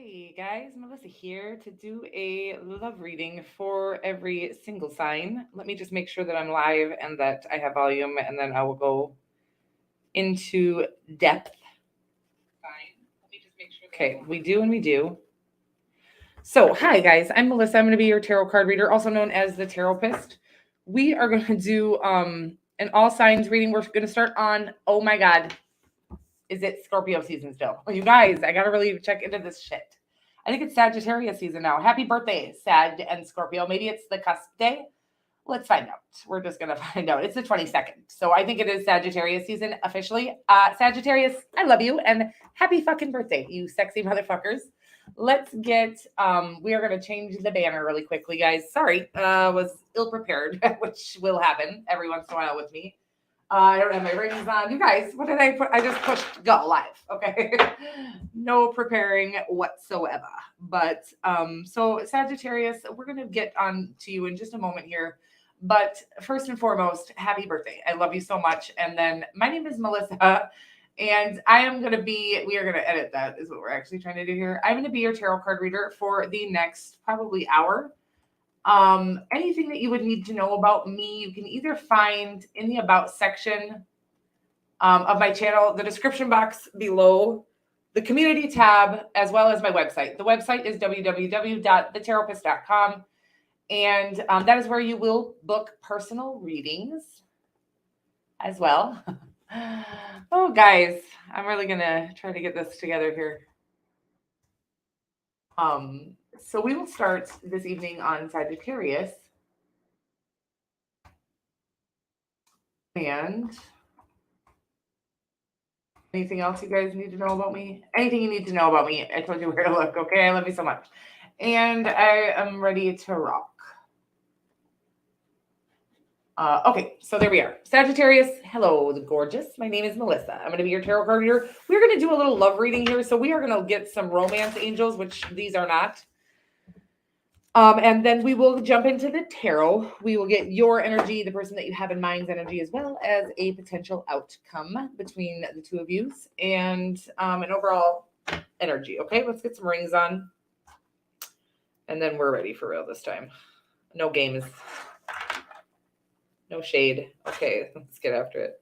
Hey guys, Melissa here to do a love reading for every single sign. Let me just make sure that I'm live and that I have volume, and then I will go into depth. Fine. Let me just make sure. Okay, we do and we do. So, hi guys, I'm Melissa. I'm going to be your tarot card reader, also known as the Taropist. We are going to do an all signs reading. We're going to start on, oh my God, is it Scorpio season still? You guys, I got to really check into this shit. I think it's Sagittarius season now. Happy birthday, Sag and Scorpio. Maybe it's the cusp day. Let's find out. We're just going to find out. It's the 22nd. So I think it is Sagittarius season officially. Sagittarius, I love you. And happy fucking birthday, you sexy motherfuckers. Let's get, we are going to change the banner really quickly, guys. Sorry, was ill prepared, which will happen every once in a while with me. I don't have my rings on. You guys, what did I put? I just pushed go live. Okay. No preparing whatsoever. But so Sagittarius, we're gonna get on to you in just a moment here. But first and foremost, happy birthday. I love you so much. And then my name is Melissa. And I am going to be, we are going to edit that is what we're actually trying to do here. I'm going to be your tarot card reader for the next probably hour. Anything that you would need to know about me, you can either find in the about section of my channel, the description box below, the community tab, as well as my website. The website is www.thetaropist.com. And that is where you will book personal readings as well. Oh, guys, I'm really going to try to get this together here. So we will start this evening on Sagittarius. And anything else you guys need to know about me? Anything you need to know about me, I told you where to look, okay? I love you so much. And I am ready to rock. Okay, so there we are. Sagittarius, hello, the gorgeous. My name is Melissa. I'm going to be your tarot card reader. We're going to do a little love reading here. So we are going to get some romance angels, which these are not. And then we will jump into the tarot. We will get your energy, the person that you have in mind's energy, as well as a potential outcome between the two of you, and an overall energy. Okay, let's get some rings on. And then we're ready for real this time. No games. No shade. Okay, let's get after it.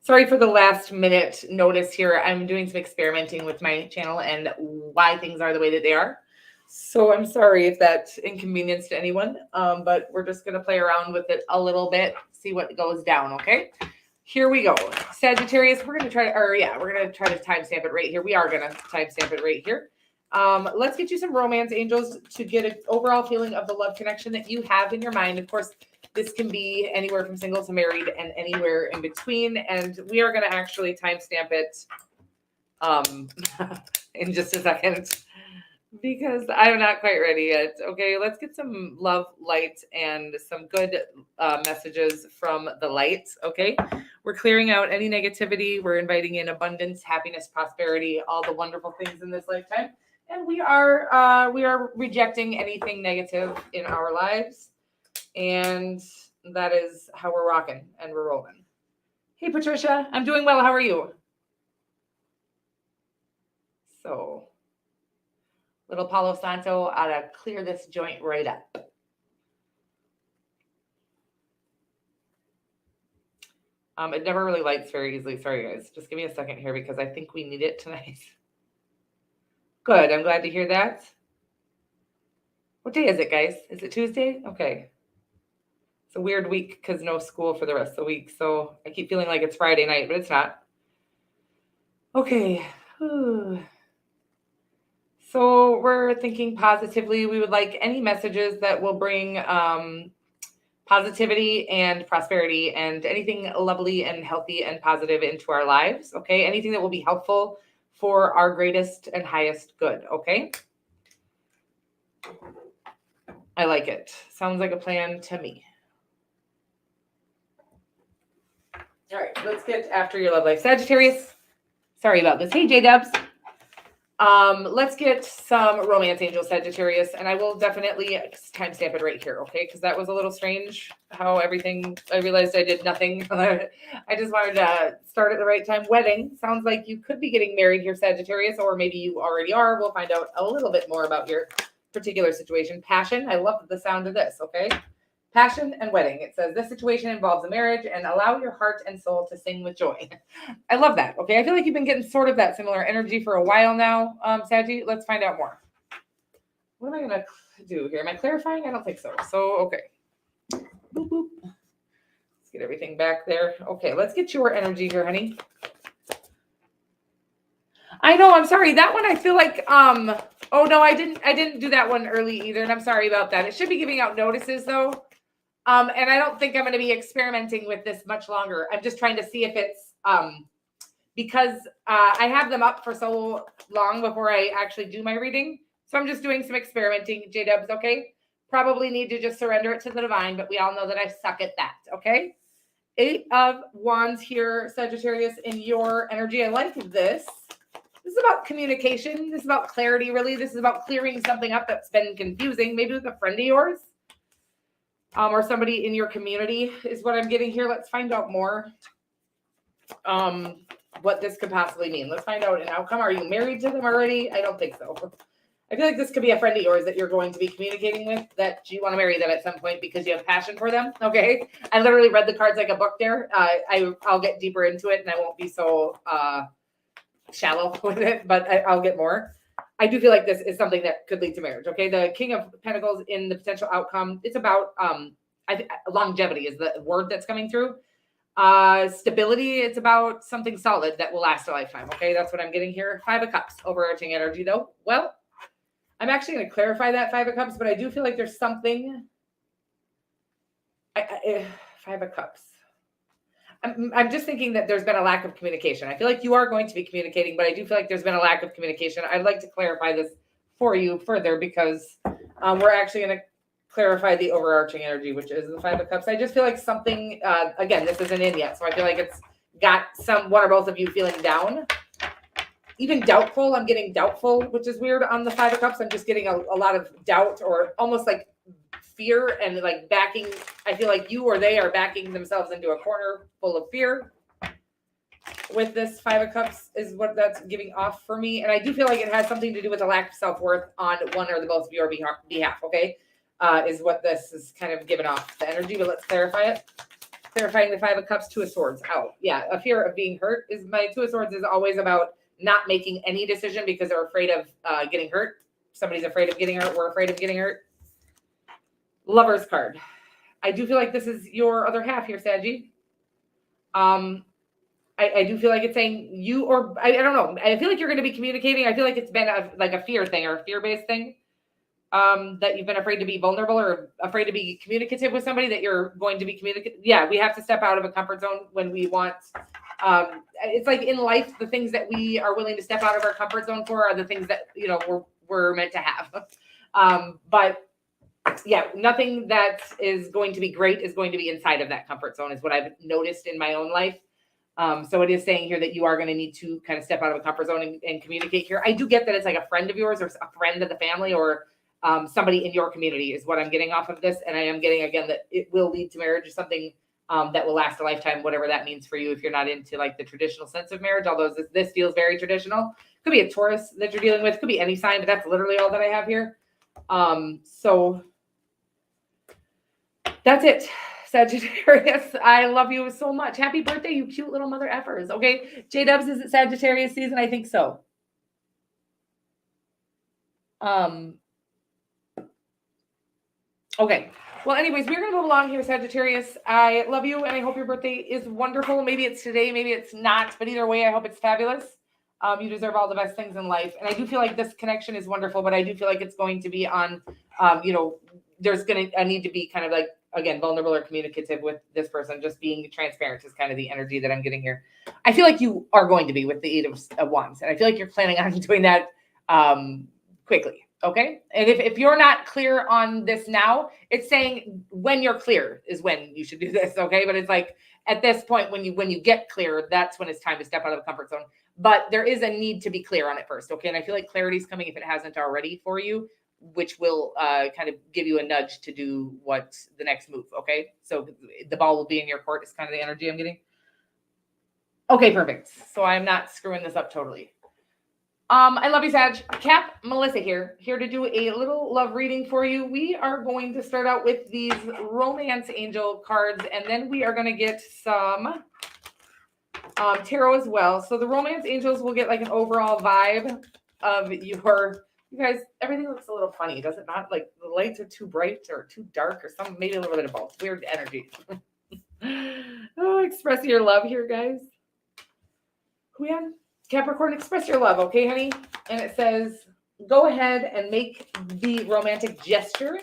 Sorry for the last minute notice here. I'm doing some experimenting with my channel and why things are the way that they are. So I'm sorry if that's inconvenienced to anyone, but we're just going to play around with it a little bit, see what goes down, okay? Here we go. Sagittarius, we're going to try to, we're going to try to timestamp it right here. We are going to timestamp it right here. Let's get you some romance angels to get an overall feeling of the love connection that you have in your mind. Of course, this can be anywhere from single to married and anywhere in between. And we are going to actually timestamp it in just a second because I'm not quite ready yet. Okay, let's get some love, light, and some good messages from the light. Okay, we're clearing out any negativity. We're inviting in abundance, happiness, prosperity, all the wonderful things in this lifetime. And we are rejecting anything negative in our lives. And that is how we're rocking and we're rolling. Hey, Patricia, I'm doing well. How are you? So, little Palo Santo ought to clear this joint right up. It never really lights very easily. Sorry, guys. Just give me a second here because I think we need it tonight. Good. I'm glad to hear that. What day is it, guys? Is it Tuesday? Okay. It's a weird week because no school for the rest of the week. So I keep feeling like it's Friday night, but it's not. Okay. So we're thinking positively. We would like any messages that will bring positivity and prosperity and anything lovely and healthy and positive into our lives. Okay. Anything that will be helpful for our greatest and highest good. Okay. I like it. Sounds like a plan to me. All right, let's get after your love life. Sagittarius, sorry about this. Hey, J-Dubs. Let's get some romance angel Sagittarius, and I will definitely timestamp it right here, okay? Because that was a little strange how everything, I realized I did nothing. I just wanted to start at the right time. Wedding, sounds like you could be getting married here, Sagittarius, or maybe you already are. We'll find out a little bit more about your particular situation. Passion, I love the sound of this, okay? Passion and wedding. It says this situation involves a marriage and allow your heart and soul to sing with joy. I love that. Okay. I feel like you've been getting sort of that similar energy for a while now, Saggy. Let's find out more. What am I going to do here? Am I clarifying? I don't think so. So, okay. Boop, boop. Let's get everything back there. Okay. Let's get your energy here, honey. I know. I'm sorry. That one, I feel like, oh no, I didn't do that one early either. And I'm sorry about that. It should be giving out notices though. And I don't think I'm going to be experimenting with this much longer. I'm just trying to see if it's because I have them up for so long before I actually do my reading. So I'm just doing some experimenting, J-Dubs, okay? Probably need to just surrender it to the divine, but we all know that I suck at that, okay? 8 of Wands here, Sagittarius, in your energy. I like this. This is about communication. This is about clarity, really. This is about clearing something up that's been confusing, maybe with a friend of yours. Or somebody in your community is what I'm getting here. Let's find out more what this could possibly mean. Let's find out an outcome. Are you married to them already? I don't think so. I feel like this could be a friend of yours that you're going to be communicating with, that you want to marry them at some point because you have passion for them. Okay. I literally read the cards like a book there. I'll get deeper into it and I won't be so shallow with it, but I'll get more. I do feel like this is something that could lead to marriage. Okay. The King of Pentacles in the potential outcome. It's about, longevity is the word that's coming through. Stability. It's about something solid that will last a lifetime. Okay. That's what I'm getting here. 5 of Cups, overarching energy though. Well, I'm actually going to clarify that 5 of Cups, but I do feel like there's something. 5 of Cups. I'm just thinking that there's been a lack of communication. I feel like you are going to be communicating, but I do feel like there's been a lack of communication. I'd like to clarify this for you further because we're actually going to clarify the overarching energy, which is the 5 of Cups. I just feel like something, again, this isn't in yet. So I feel like it's got one or both of you feeling down. Even doubtful. I'm getting doubtful, which is weird on the 5 of Cups. I'm just getting a lot of doubt or almost like fear and like backing. I feel like you or they are backing themselves into a corner full of fear with this 5 of Cups is what that's giving off for me. And I do feel like it has something to do with a lack of self-worth on one or the both of your behalf. Okay. Is what this is kind of giving off the energy, but let's clarify it. Clarifying the 5 of Cups, 2 of Swords. Oh yeah. A fear of being hurt is my 2 of Swords is always about not making any decision because they're afraid of getting hurt. Somebody's afraid of getting hurt. We're afraid of getting hurt. Lover's card. I do feel like this is your other half here, Saggy. I do feel like it's saying you or I don't know. I feel like you're going to be communicating. I feel like it's been like a fear thing or a fear-based thing that you've been afraid to be vulnerable or afraid to be communicative with somebody that you're going to be communicative. Yeah, we have to step out of a comfort zone when we want. It's like in life, the things that we are willing to step out of our comfort zone for are the things that, you know, we're meant to have. But yeah, nothing that is going to be great is going to be inside of that comfort zone is what I've noticed in my own life. So it is saying here that you are going to need to kind of step out of a comfort zone and communicate here. I do get that it's like a friend of yours or a friend of the family or somebody in your community is what I'm getting off of this. And I am getting, again, that it will lead to marriage or something that will last a lifetime, whatever that means for you if you're not into like the traditional sense of marriage, although this feels very traditional. Could be a Taurus that you're dealing with, could be any sign, but that's literally all that I have here. So that's it, Sagittarius. I love you so much. Happy birthday, you cute little mother effers. Okay, J-Dubs, is it Sagittarius season? I think so. Okay. Well, anyways, we're going to move along here, Sagittarius. I love you, and I hope your birthday is wonderful. Maybe it's today, maybe it's not, but either way, I hope it's fabulous. You deserve all the best things in life. And I do feel like this connection is wonderful, but I do feel like it's going to be on, there's going to need to be kind of like, again, vulnerable or communicative with this person. Just being transparent is kind of the energy that I'm getting here. I feel like you are going to be with the 8 of Wands, and I feel like you're planning on doing that quickly. Okay. And if you're not clear on this now, it's saying when you're clear is when you should do this. Okay. But it's like at this point, when you get clear, that's when it's time to step out of the comfort zone. But there is a need to be clear on it first. Okay. And I feel like clarity is coming if it hasn't already for you, which will kind of give you a nudge to do what's the next move. Okay. So the ball will be in your court is kind of the energy I'm getting. Okay, perfect. So I'm not screwing this up totally. I love you, Sag. Cap, Melissa here to do a little love reading for you. We are going to start out with these romance angel cards, and then we are going to get some tarot as well. So the romance angels will get like an overall vibe of you guys, everything looks a little funny, does it not? Like the lights are too bright or too dark or something, maybe a little bit of both. Weird energy. Oh, express your love here, guys. Who on? Capricorn, express your love, okay, honey? And it says, go ahead and make the romantic gesture.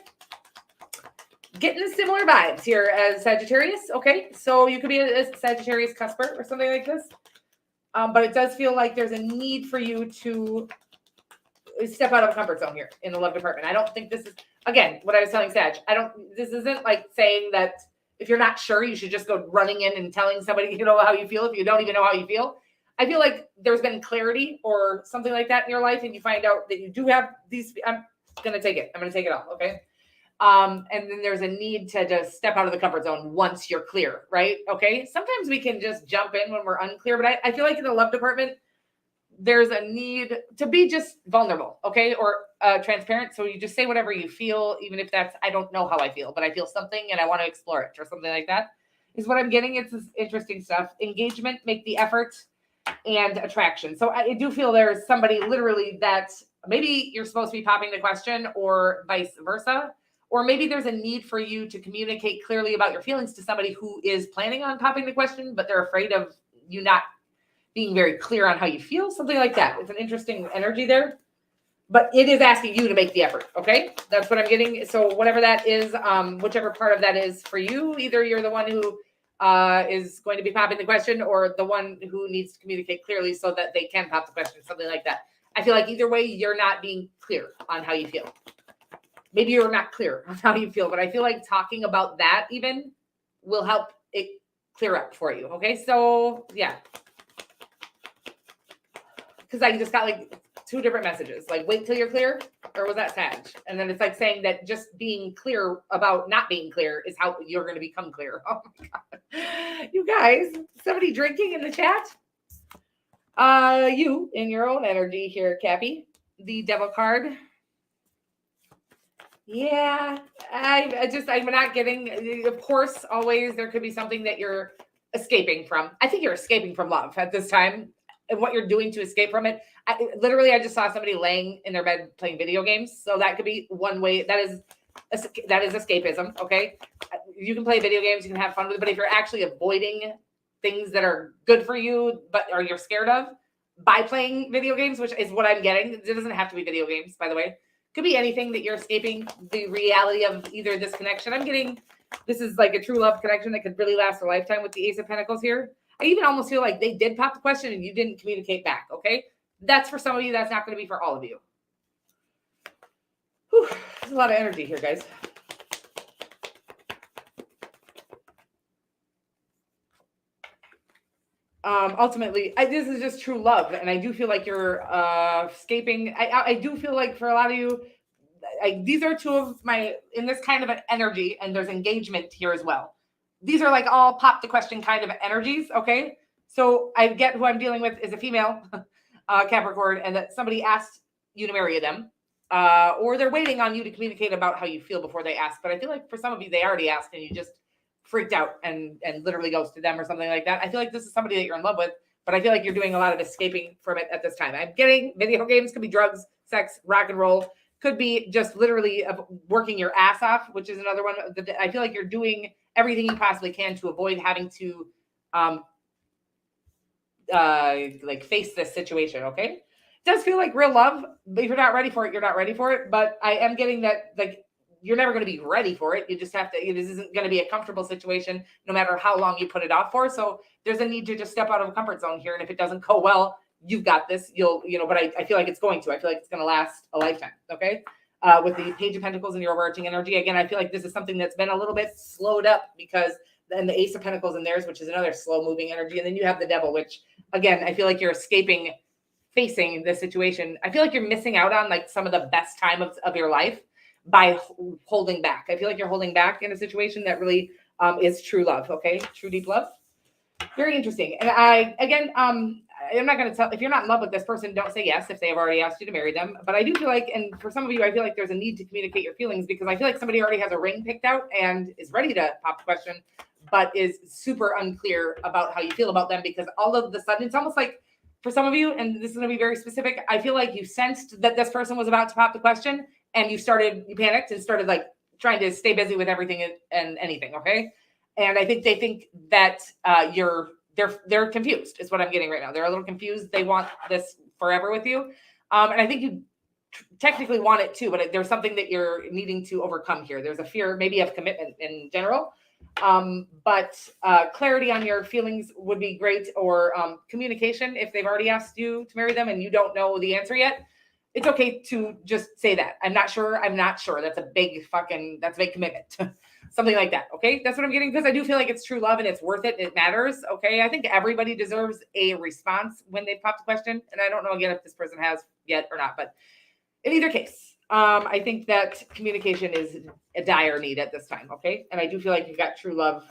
Getting similar vibes here as Sagittarius, okay? So you could be a Sagittarius cusper or something like this. But it does feel like there's a need for you to step out of a comfort zone here in the love department. I don't think this is, again, what I was telling Sag. This isn't like saying that if you're not sure, you should just go running in and telling somebody, you know, how you feel if you don't even know how you feel. I feel like there's been clarity or something like that in your life, and you find out that you do have these. I'm going to take it. I'm going to take it all. Okay. And then there's a need to just step out of the comfort zone once you're clear, right? Okay. Sometimes we can just jump in when we're unclear, but I feel like in the love department, there's a need to be just vulnerable. Okay. Or transparent. So you just say whatever you feel, even if that's, I don't know how I feel, but I feel something and I want to explore it or something like that is what I'm getting. It's this interesting stuff. Engagement, make the effort. And attraction. So I do feel there's somebody literally that maybe you're supposed to be popping the question or vice versa, or maybe there's a need for you to communicate clearly about your feelings to somebody who is planning on popping the question, but they're afraid of you not being very clear on how you feel, something like that. It's an interesting energy there, but it is asking you to make the effort. Okay. That's what I'm getting. So whatever that is, whichever part of that is for you, either you're the one who is going to be popping the question or the one who needs to communicate clearly so that they can pop the question, something like that. I feel like either way, you're not being clear on how you feel. Maybe you're not clear on how you feel, but I feel like talking about that even will help it clear up for you. Okay. So yeah. Because I just got like two different messages, like wait till you're clear, or was that Sag? And then it's like saying that just being clear about not being clear is how you're going to become clear. Oh my God. You guys, somebody drinking in the chat? You in your own energy here, Cappy. The devil card. Yeah, I'm not getting, of course, always there could be something that you're escaping from. I think you're escaping from love at this time. And what you're doing to escape from it. I just saw somebody laying in their bed playing video games. So that could be one way. That is escapism. Okay. You can play video games. You can have fun with it. But if you're actually avoiding things that are good for you, or you're scared of by playing video games, which is what I'm getting. It doesn't have to be video games, by the way. Could be anything that you're escaping the reality of either this connection. I'm getting, this is like a true love connection that could really last a lifetime with the Ace of Pentacles here. I even almost feel like they did pop the question and you didn't communicate back. Okay. That's for some of you. That's not going to be for all of you. Whew, there's a lot of energy here, guys. Ultimately, this is just true love. And I do feel like you're escaping. I do feel like for a lot of you, these are two of my, in this kind of an energy, and there's engagement here as well. These are like all pop the question kind of energies. Okay. So I get who I'm dealing with is a female Capricorn, and that somebody asked you to marry them, or they're waiting on you to communicate about how you feel before they ask. But I feel like for some of you, they already asked and you just freaked out and literally ghosted them or something like that. I feel like this is somebody that you're in love with, but I feel like you're doing a lot of escaping from it at this time. I'm getting video games, could be drugs, sex, rock and roll, could be just literally working your ass off, which is another one. I feel like you're doing everything you possibly can to avoid having to like face this situation. Okay. It does feel like real love, but if you're not ready for it, you're not ready for it. But I am getting that, like, you're never going to be ready for it. You just have to, this isn't going to be a comfortable situation no matter how long you put it off for. So there's a need to just step out of a comfort zone here. And if it doesn't go well, you've got this. But I feel like it's going to. I feel like it's going to last a lifetime. Okay. With the Page of Pentacles and your overarching energy, again, I feel like this is something that's been a little bit slowed up because then the Ace of Pentacles in theirs, which is another slow moving energy. And then you have the Devil, which again, I feel like you're escaping facing this situation. I feel like you're missing out on like some of the best time of your life by holding back. I feel like you're holding back in a situation that really is true love. Okay. True deep love. Very interesting. And I'm not going to tell, if you're not in love with this person, don't say yes if they have already asked you to marry them. But I do feel like, and for some of you, I feel like there's a need to communicate your feelings because I feel like somebody already has a ring picked out and is ready to pop the question, but is super unclear about how you feel about them because all of the sudden, it's almost like for some of you, and this is going to be very specific, I feel like you sensed that this person was about to pop the question and you panicked and started like trying to stay busy with everything and anything. Okay. And I think they think that they're confused is what I'm getting right now. They're a little confused. They want this forever with you. And I think you technically want it too, but there's something that you're needing to overcome here. There's a fear maybe of commitment in general. But clarity on your feelings would be great, or communication if they've already asked you to marry them and you don't know the answer yet. It's okay to just say that. I'm not sure. That's a big commitment. Something like that. Okay. That's what I'm getting. Because I do feel like it's true love and it's worth it. It matters. Okay. I think everybody deserves a response when they pop the question. And I don't know again if this person has yet or not, but in either case, I think that communication is a dire need at this time. Okay. And I do feel like you've got true love.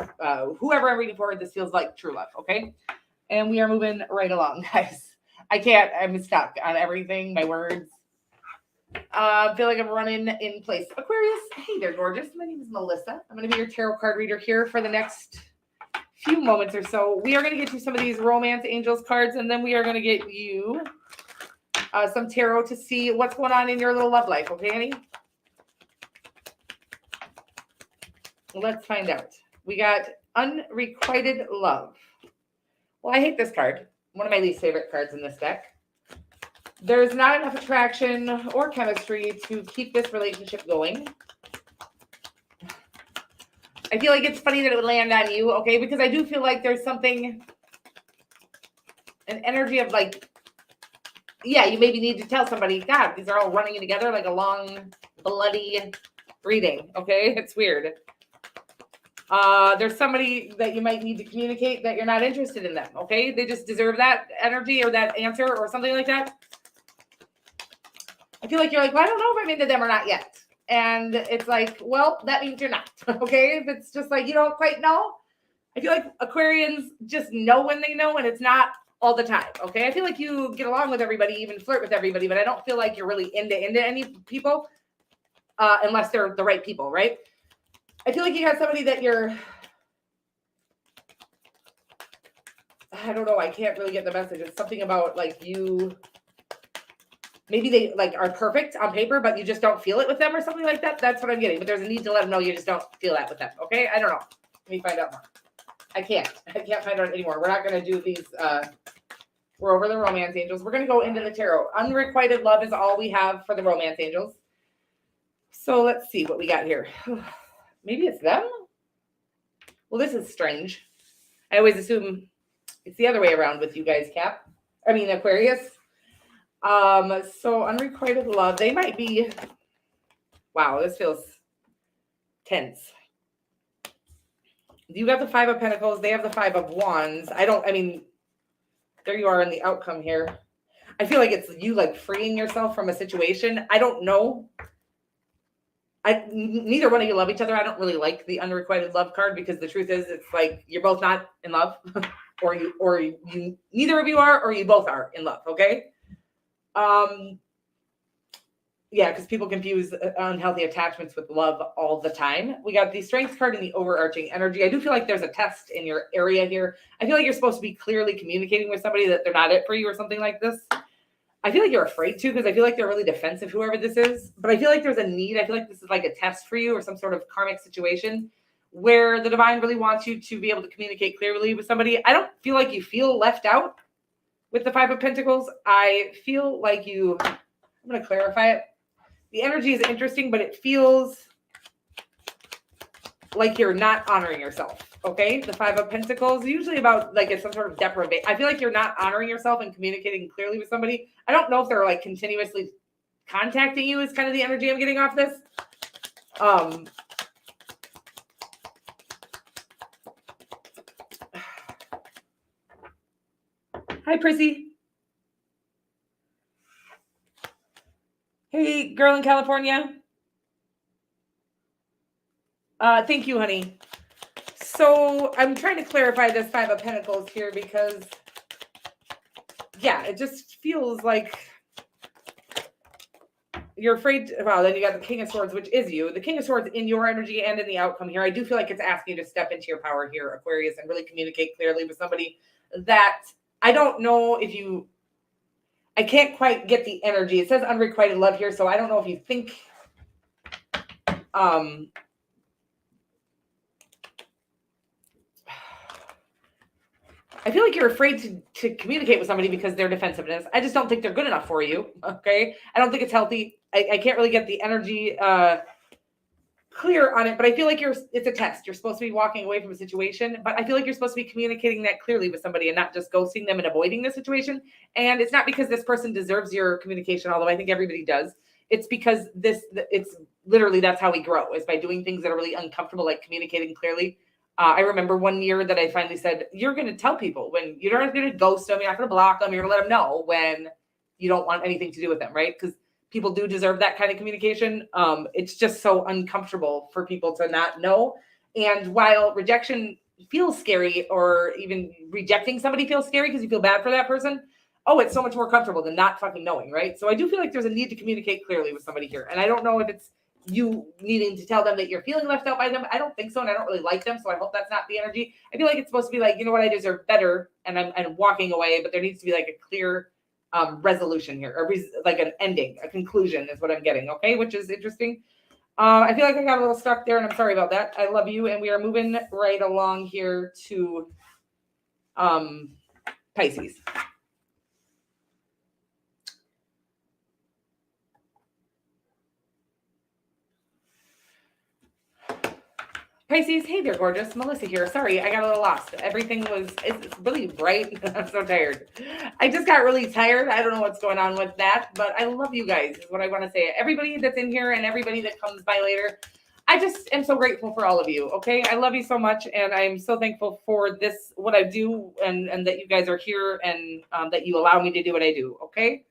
Whoever I'm reading for, this feels like true love. Okay. And we are moving right along, guys. I'm stuck on everything. My words. I feel like I'm running in place. Aquarius, hey there, gorgeous. My name is Melissa. I'm going to be your tarot card reader here for the next few moments or so. We are going to get you some of these romance angels cards, and then we are going to get you some tarot to see what's going on in your little love life. Okay, Annie? Let's find out. We got Unrequited Love. Well, I hate this card. One of my least favorite cards in this deck. There's not enough attraction or chemistry to keep this relationship going. I feel like it's funny that it would land on you, okay? Because I do feel like there's something, an energy of like, yeah, you maybe need to tell somebody, God, these are all running together like a long, bloody reading, okay? It's weird. There's somebody that you might need to communicate that you're not interested in them, okay? They just deserve that energy or that answer or something like that. I feel like you're like, well, I don't know if I'm into them or not yet. And it's like, well, that means you're not, okay? If it's just like, you don't quite know. I feel like Aquarians just know when they know, and it's not all the time, okay? I feel like you get along with everybody, even flirt with everybody, but I don't feel like you're really into any people unless they're the right people, right? I feel like you got somebody that I don't know, I can't really get the message. It's something about like you, maybe they like are perfect on paper, but you just don't feel it with them or something like that. That's what I'm getting. But there's a need to let them know you just don't feel that with them. Okay. I don't know. Let me find out more. I can't find out anymore. We're not going to do these. We're over the romance angels. We're going to go into the tarot. Unrequited love is all we have for the romance angels. So let's see what we got here. Maybe it's them. Well, this is strange. I always assume it's the other way around with you guys, Aquarius. So unrequited love, they might be, wow, this feels tense. You got the Five of Pentacles. They have the Five of Wands. There you are in the outcome here. I feel like it's you like freeing yourself from a situation. I don't know. Neither one of you love each other. I don't really like the unrequited love card because the truth is it's like you're both not in love or you neither of you are, or you both are in love. Okay. Yeah, because people confuse unhealthy attachments with love all the time. We got the Strength card and the overarching energy. I do feel like there's a test in your area here. I feel like you're supposed to be clearly communicating with somebody that they're not it for you or something like this. I feel like you're afraid to because I feel like they're really defensive, whoever this is. But I feel like there's a need. I feel like this is like a test for you or some sort of karmic situation where the divine really wants you to be able to communicate clearly with somebody. I don't feel like you feel left out with the Five of Pentacles. I feel like I'm going to clarify it. The energy is interesting, but it feels like you're not honoring yourself. Okay, the Five of Pentacles, usually about like it's some sort of deprivation. I feel like you're not honoring yourself and communicating clearly with somebody. I don't know if they're like continuously contacting you is kind of the energy I'm getting off this. Hi, Prissy. Hey, girl in California. Thank you, honey. So I'm trying to clarify this Five of Pentacles here because, yeah, it just feels like you're afraid. Well, then you got the King of Swords, which is you. The King of Swords in your energy and in the outcome here. I do feel like it's asking you to step into your power here, Aquarius, and really communicate clearly with somebody that I don't know if you, I can't quite get the energy. It says unrequited love here, so I don't know if you think, I feel like you're afraid to communicate with somebody because their defensiveness. I just don't think they're good enough for you. Okay. I don't think it's healthy. I can't really get the energy clear on it, but I feel like it's a test. You're supposed to be walking away from a situation, but I feel like you're supposed to be communicating that clearly with somebody and not just ghosting them and avoiding the situation. And it's not because this person deserves your communication, although I think everybody does. It's because it's literally, that's how we grow, is by doing things that are really uncomfortable, like communicating clearly. I remember one year that I finally said, you're going to tell people when you're not going to ghost them, you're not going to block them, you're going to let them know when you don't want anything to do with them, right? Because people do deserve that kind of communication. It's just so uncomfortable for people to not know. And while rejection feels scary, or even rejecting somebody feels scary because you feel bad for that person, it's so much more comfortable than not fucking knowing, right? So I do feel like there's a need to communicate clearly with somebody here. And I don't know if it's you needing to tell them that you're feeling left out by them. I don't think so, and I don't really like them, so I hope that's not the energy. I feel like it's supposed to be like, you know what, I deserve better, and I'm walking away, but there needs to be like a clear resolution here, or like an ending, a conclusion is what I'm getting, okay, which is interesting. I feel like I got a little stuck there, and I'm sorry about that. I love you, and we are moving right along here to Pisces. Pisces, hey there, gorgeous. Melissa here. Sorry, I got a little lost. It's really bright. I'm so tired. I just got really tired. I don't know what's going on with that, but I love you guys, is what I want to say. Everybody that's in here and everybody that comes by later, I just am so grateful for all of you, okay? I love you so much, and I'm so thankful for this, what I do, and that you guys are here, and that you allow me to do what I do, okay?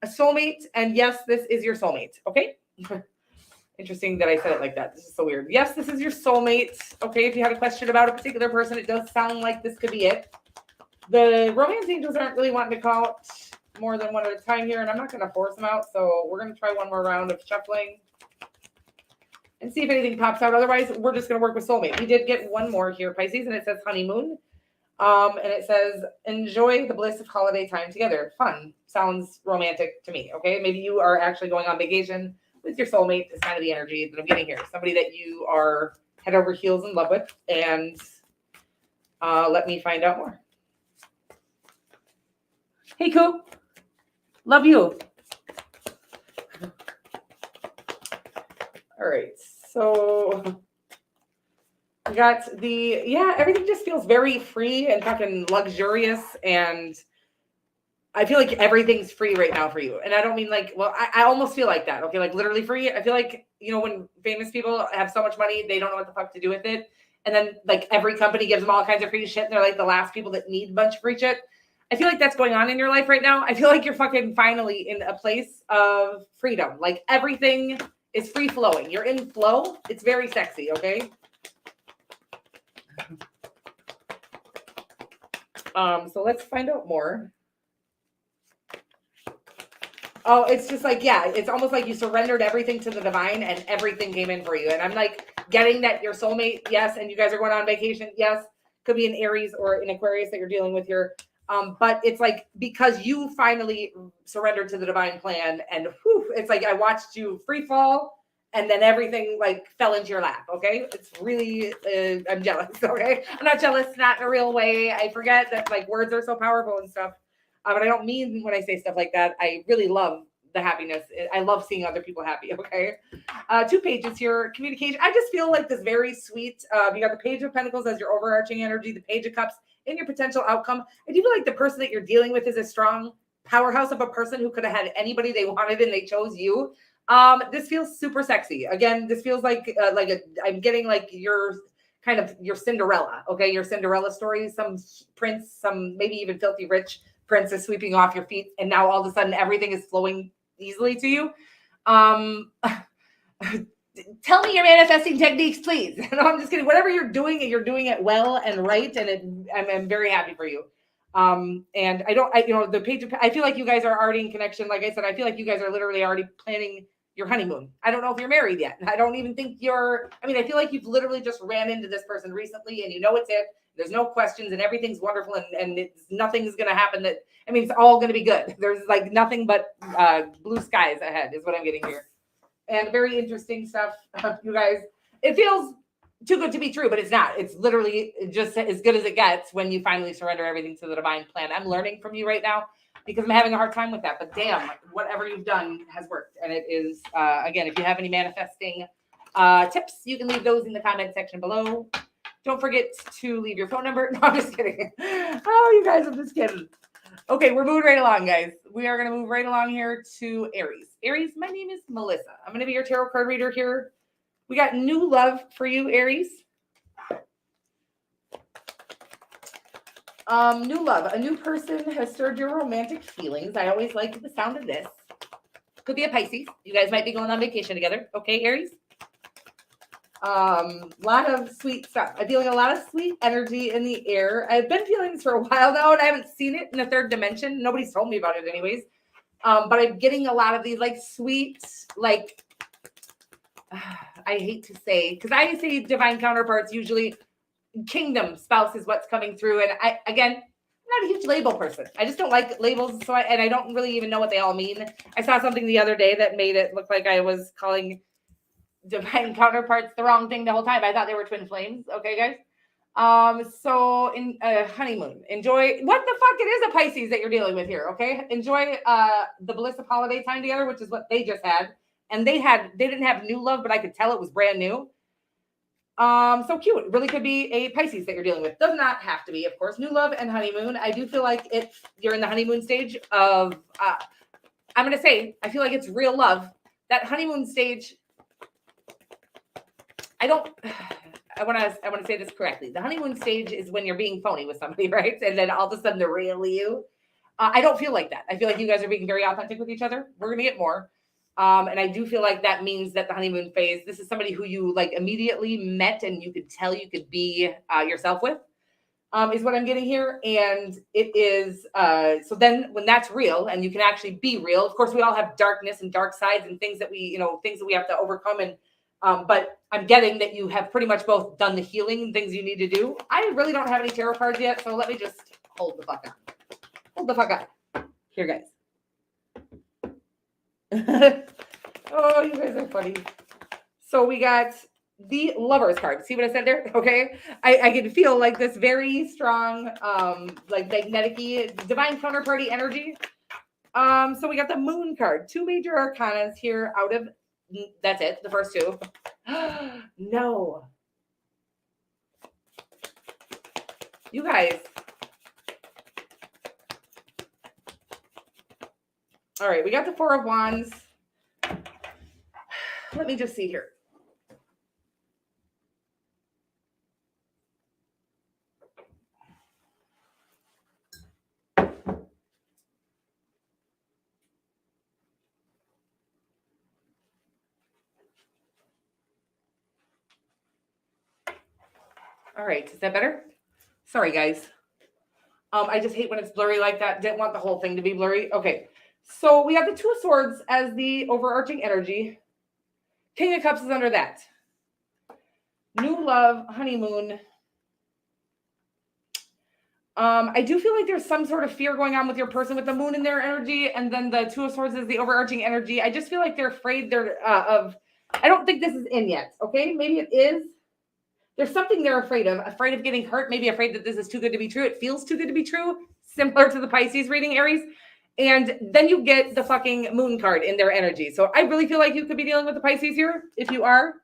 A soulmate, and yes, this is your soulmate, okay? Interesting that I said it like that. This is so weird. Yes, this is your soulmate. Okay, if you had a question about a particular person, it does sound like this could be it. The romance angels aren't really wanting to call out more than one at a time here, and I'm not going to force them out, so we're going to try one more round of shuffling and see if anything pops out. Otherwise, we're just going to work with soulmate. We did get one more here, Pisces, and it says honeymoon. And it says, enjoy the bliss of holiday time together. Fun. Sounds romantic to me, okay? Maybe you are actually going on vacation with your soulmate, is kind of the energy that I'm getting here. Somebody that you are head over heels in love with. And let me find out more. Hey, Koo. Love you. All right. So we got everything just feels very free and fucking luxurious, and I feel like everything's free right now for you. And I don't mean like, well, I almost feel like that. Okay. Like literally free. I feel like, when famous people have so much money, they don't know what the fuck to do with it. And then like every company gives them all kinds of free shit, and they're like the last people that need a bunch of free shit. I feel like that's going on in your life right now. I feel like you're fucking finally in a place of freedom. Like everything is free flowing. You're in flow. It's very sexy. Okay. So let's find out more. Oh, it's just like, yeah, it's almost like you surrendered everything to the divine and everything came in for you. And I'm like getting that your soulmate, yes, and you guys are going on vacation, yes, could be an Aries or an Aquarius that you're dealing with here. But it's like, because you finally surrendered to the divine plan, and it's like I watched you free fall, and then everything like fell into your lap, okay? It's really, I'm jealous, okay? I'm not jealous, not in a real way. I forget that like words are so powerful and stuff. But I don't mean when I say stuff like that. I really love the happiness. I love seeing other people happy. Okay. 2 pages here. Communication. I just feel like this very sweet. You got the Page of Pentacles as your overarching energy, the Page of Cups in your potential outcome. I do feel like the person that you're dealing with is a strong powerhouse of a person who could have had anybody they wanted and they chose you. This feels super sexy. Again, this feels like I'm getting like your kind of your Cinderella. Okay. Your Cinderella story, some prince, some maybe even filthy rich princess sweeping off your feet. And now all of a sudden everything is flowing easily to you. Tell me your manifesting techniques, please. No, I'm just kidding. Whatever you're doing it well and right. And I'm very happy for you. And the Page of, I feel like you guys are already in connection. Like I said, I feel like you guys are literally already planning your honeymoon. I don't know if you're married yet. I don't even think I feel like you've literally just ran into this person recently and you know it's it. There's no questions and everything's wonderful and nothing's going to happen it's all going to be good. There's like nothing but blue skies ahead is what I'm getting here. And very interesting stuff, you guys. It feels too good to be true, but it's not. It's literally just as good as it gets when you finally surrender everything to the divine plan. I'm learning from you right now because I'm having a hard time with that. But damn, whatever you've done has worked. And it is, again, if you have any manifesting tips, you can leave those in the comment section below. Don't forget to leave your phone number. No, I'm just kidding. Oh, you guys, I'm just kidding. Okay, we're moving right along, guys. We are going to move right along here to Aries. Aries, my name is Melissa. I'm going to be your tarot card reader here. We got new love for you, Aries. New love. A new person has stirred your romantic feelings. I always like the sound of this. Could be a Pisces. You guys might be going on vacation together. Okay, Aries? Lot of sweet stuff. I'm feeling a lot of sweet energy in the air. I've been feeling this for a while now, and I haven't seen it in the 3rd dimension. Nobody's told me about it anyways. But I'm getting a lot of these like sweet, like, I hate to say, because I say divine counterparts, usually kingdom spouse is what's coming through. And I'm not a huge label person. I just don't like labels. And I don't really even know what they all mean. I saw something the other day that made it look like I was calling divine counterparts the wrong thing the whole time. I thought they were twin flames. Okay, guys. So in honeymoon, enjoy what the fuck it is a Pisces that you're dealing with here. Okay. Enjoy the bliss of holiday time together, which is what they just had. And they didn't have new love, but I could tell it was brand new. So cute. It really could be a Pisces that you're dealing with. Does not have to be, of course. New love and honeymoon. I do feel like you're in the honeymoon stage of I'm gonna say I feel like it's real love. That honeymoon stage. I want to say this correctly. The honeymoon stage is when you're being phony with somebody, right? And then all of a sudden they're really you. I don't feel like that. I feel like you guys are being very authentic with each other. We're gonna get more. And I do feel like that means that the honeymoon phase, this is somebody who you like immediately met and you could tell you could be yourself with, is what I'm getting here. And it is, so then when that's real and you can actually be real, of course, we all have darkness and dark sides and things that we have to overcome. And, but I'm getting that you have pretty much both done the healing and things you need to do. I really don't have any tarot cards yet. So let me just hold the fuck up. Hold the fuck up. Here, guys. Oh, you guys are funny. So we got the Lovers card. See what I said there? Okay. I can feel like this very strong, like magnetic-y, divine counterparty energy. So we got the Moon card. 2 major arcanas here out of, that's it, the first 2. No. You guys. All right, we got the 4 of Wands. Let me just see here. All right, is that better? Sorry, guys. I just hate when it's blurry like that. Didn't want the whole thing to be blurry. Okay. So we have the 2 of Swords as the overarching energy. King of Cups is under that. New love, honeymoon. I do feel like there's some sort of fear going on with your person with the Moon in their energy, and then the 2 of Swords is the overarching energy. I just feel like they're afraid I don't think this is in yet. Okay, maybe it is. There's something they're afraid of getting hurt, maybe afraid that this is too good to be true. It feels too good to be true, similar to the Pisces reading, Aries. And then you get the fucking moon card in their energy. So I really feel like you could be dealing with the Pisces here. If you are,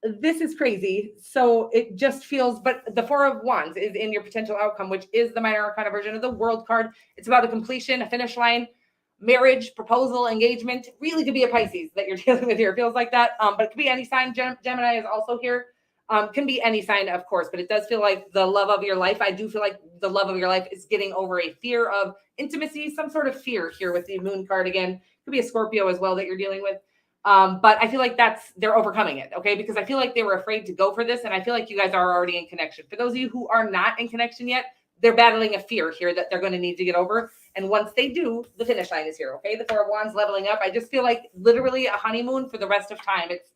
this is crazy. So it just feels, but the Four of Wands is in your potential outcome, which is the minor arcana version of the World card. It's about a completion, a finish line, marriage, proposal, engagement. Really could be a Pisces that you're dealing with here. It feels like that. But it could be any sign. Gemini is also here. Can be any sign, of course, but it does feel like the love of your life. I do feel like the love of your life is getting over a fear of intimacy, some sort of fear here with the moon card again. Could be a Scorpio as well that you're dealing with. But I feel like they're overcoming it, okay? Because I feel like they were afraid to go for this, and I feel like you guys are already in connection. For those of you who are not in connection yet, they're battling a fear here that they're going to need to get over. And once they do, the finish line is here, okay? The Four of Wands leveling up. I just feel like literally a honeymoon for the rest of time. It's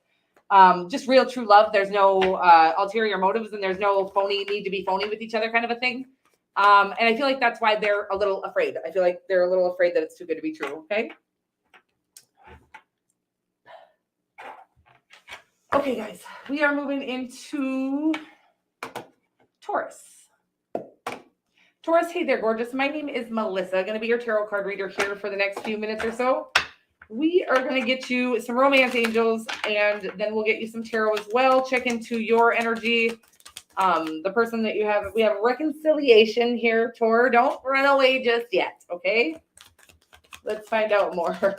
just real true love. There's no ulterior motives, and there's no need to be phony with each other kind of a thing. And I feel like that's why they're a little afraid. I feel like they're a little afraid that it's too good to be true, okay? Okay, guys, we are moving into Taurus. Taurus, hey there, gorgeous. My name is Melissa. I'm going to be your tarot card reader here for the next few minutes or so. We are going to get you some romance angels, and then we'll get you some tarot as well. Check into your energy. The person that you have, we have reconciliation here, Taur. Don't run away just yet, okay? Let's find out more.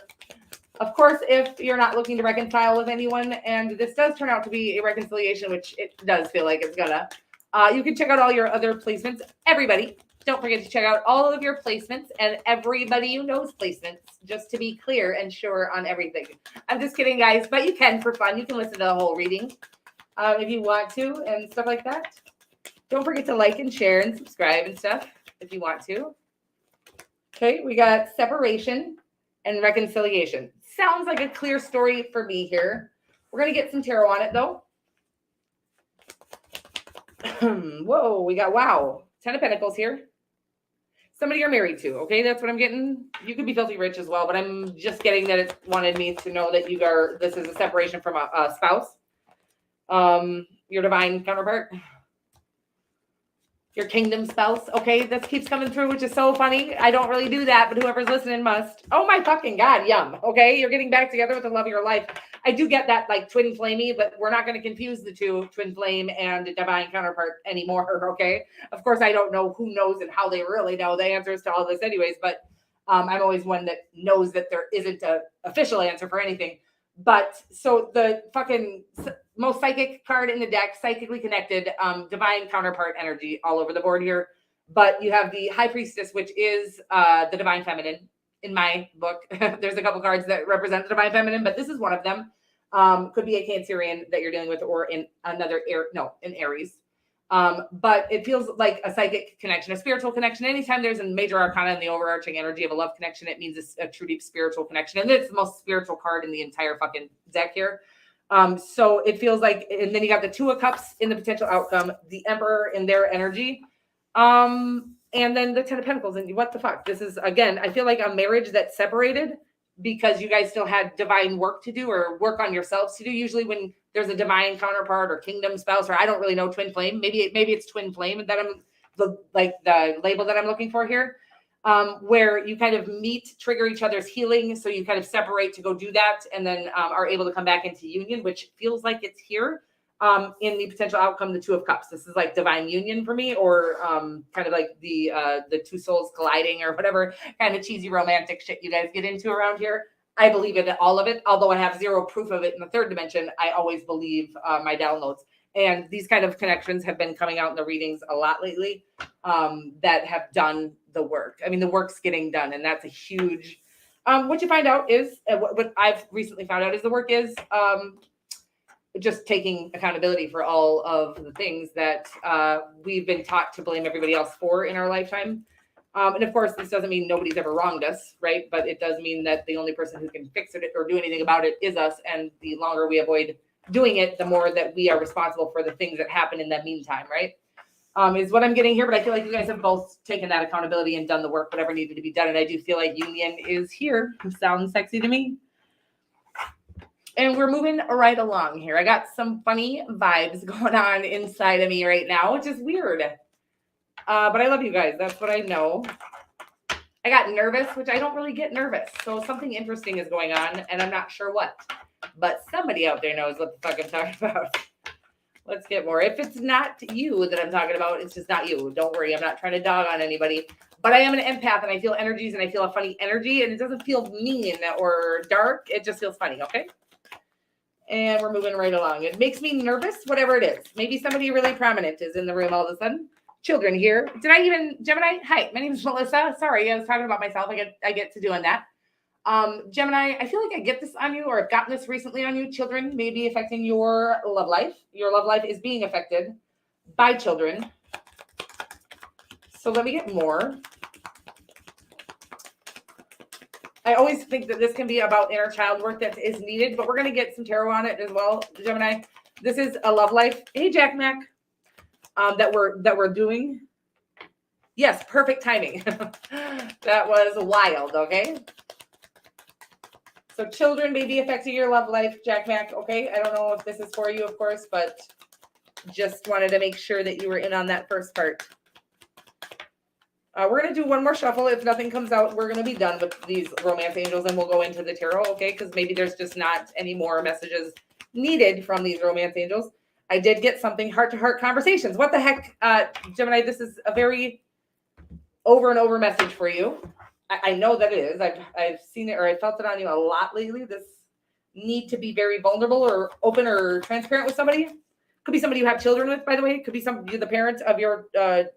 Of course, if you're not looking to reconcile with anyone, and this does turn out to be a reconciliation, which it does feel like it's gonna, you can check out all your other placements. Everybody, don't forget to check out all of your placements and everybody who knows placements, just to be clear and sure on everything. I'm just kidding, guys, but you can for fun. You can listen to the whole reading if you want to and stuff like that. Don't forget to like and share and subscribe and stuff if you want to. Okay, we got separation and reconciliation. Sounds like a clear story for me here. We're going to get some tarot on it, though. Whoa, we got, wow, 10 of Pentacles here. Somebody you're married to, okay? That's what I'm getting. You could be filthy rich as well, but I'm just getting that it wanted me to know that this is a separation from a spouse. Your divine counterpart. Your kingdom spouse. Okay, this keeps coming through, which is so funny. I don't really do that, but whoever's listening must. Oh my fucking God, yum. Okay, you're getting back together with the love of your life. I do get that, like, twin flamey, but we're not going to confuse the two, twin flame and divine counterpart anymore, okay? Of course, I don't know who knows and how they really know the answers to all this anyways, but I'm always one that knows that there isn't an official answer for anything. But so the fucking most psychic card in the deck, psychically connected, divine counterpart energy all over the board here. But you have the High Priestess, which is the divine feminine in my book. There's a couple cards that represent the divine feminine, but this is one of them. Could be a Cancerian that you're dealing with, or in another in Aries. But it feels like a psychic connection, a spiritual connection. Anytime there's a major arcana in the overarching energy of a love connection, it means it's a true deep spiritual connection. And it's the most spiritual card in the entire fucking deck here. So it feels like, and then you got the Two of Cups in the potential outcome, the Emperor in their energy, and then the Ten of Pentacles. And what the fuck? This is, again, I feel like a marriage that's separated because you guys still had divine work to do, or work on yourselves to do. Usually when there's a divine counterpart or kingdom spouse, or I don't really know, twin flame, maybe it's twin flame that I'm the label that I'm looking for here, where you kind of meet, trigger each other's healing. So you kind of separate to go do that, and then are able to come back into union, which feels like it's here in the potential outcome, the Two of Cups. This is like divine union for me, or kind of like the two souls colliding, or whatever kind of cheesy romantic shit you guys get into around here. I believe in all of it, although I have zero proof of it in the third dimension. I always believe my downloads. And these kind of connections have been coming out in the readings a lot lately that have done the work. I mean, the work's getting done, and that's a huge, what you find out is, what I've recently found out is the work is just taking accountability for all of the things that we've been taught to blame everybody else for in our lifetime. And of course, this doesn't mean nobody's ever wronged us, right? But it does mean that the only person who can fix it or do anything about it is us. And the longer we avoid doing it, the more that we are responsible for the things that happen in the meantime, right? Is what I'm getting here. But I feel like you guys have both taken that accountability and done the work, whatever needed to be done. And I do feel like union is here. Sounds sexy to me. And we're moving right along here. I got some funny vibes going on inside of me right now, which is weird. But I love you guys. That's what I know. I got nervous, which I don't really get nervous. So something interesting is going on, and I'm not sure what. But somebody out there knows what the fuck I'm talking about. Let's get more. If it's not you that I'm talking about, it's just not you. Don't worry. I'm not trying to dog on anybody. But I am an empath, and I feel energies, and I feel a funny energy, and it doesn't feel mean or dark. It just feels funny, okay? And we're moving right along. It makes me nervous, whatever it is. Maybe somebody really prominent is in the room all of a sudden. Children here. Did I even, Gemini? Hi, my name is Melissa. Sorry, I was talking about myself. I get to doing that. Gemini, I feel like I get this on you, or I've gotten this recently on you. Children may be affecting your love life. Your love life is being affected by children. So let me get more. I always think that this can be about inner child work that is needed, but we're going to get some tarot on it as well, Gemini. This is a love life. Hey, Jack Mac, that we're doing. Yes, perfect timing. That was wild, okay? So children may be affecting your love life, Jack Mac, okay? I don't know if this is for you, of course, but just wanted to make sure that you were in on that first part. We're going to do one more shuffle. If nothing comes out, we're going to be done with these romance angels, and we'll go into the tarot, okay? Because maybe there's just not any more messages needed from these romance angels. I did get something, heart-to-heart conversations. What the heck, Gemini, this is a very over and over message for you. I know that it is. I've seen it, or I felt it on you a lot lately. This need to be very vulnerable or open or transparent with somebody. Could be somebody you have children with, by the way. Could be the parent of your, the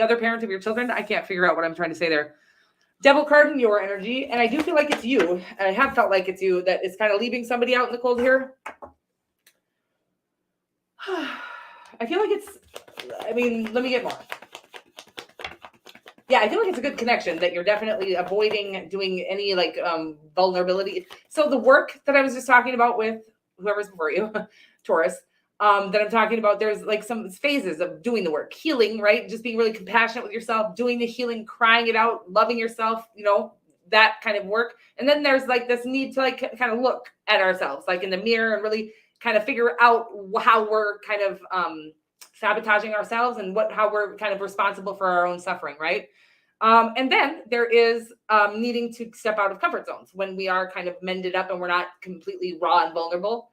other parent of your children. I can't figure out what I'm trying to say there. Devil card in your energy. And I do feel like it's you. And I have felt like it's you that is kind of leaving somebody out in the cold here. I feel like let me get more. Yeah, I feel like it's a good connection that you're definitely avoiding doing any vulnerability. So the work that I was just talking about with whoever's before you, Taurus, that I'm talking about, there's like some phases of doing the work, healing, right? Just being really compassionate with yourself, doing the healing, crying it out, loving yourself, that kind of work. And then there's like this need to kind of look at ourselves, like in the mirror, and really kind of figure out how we're kind of sabotaging ourselves and how we're kind of responsible for our own suffering, right? And then there is needing to step out of comfort zones when we are kind of mended up and we're not completely raw and vulnerable.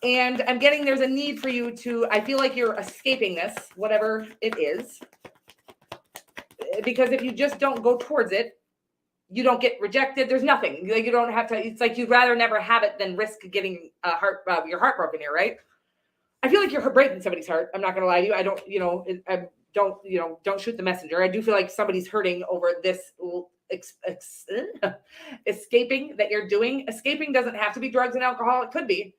And I'm getting there's a need for you to, I feel like you're escaping this, whatever it is. Because if you just don't go towards it, you don't get rejected. There's nothing. Like you don't have to, it's like you'd rather never have it than risk getting your heart broken here, right? I feel like you're breaking somebody's heart. I'm not going to lie to you. I don't, don't shoot the messenger. I do feel like somebody's hurting over this escaping that you're doing. Escaping doesn't have to be drugs and alcohol. It could be,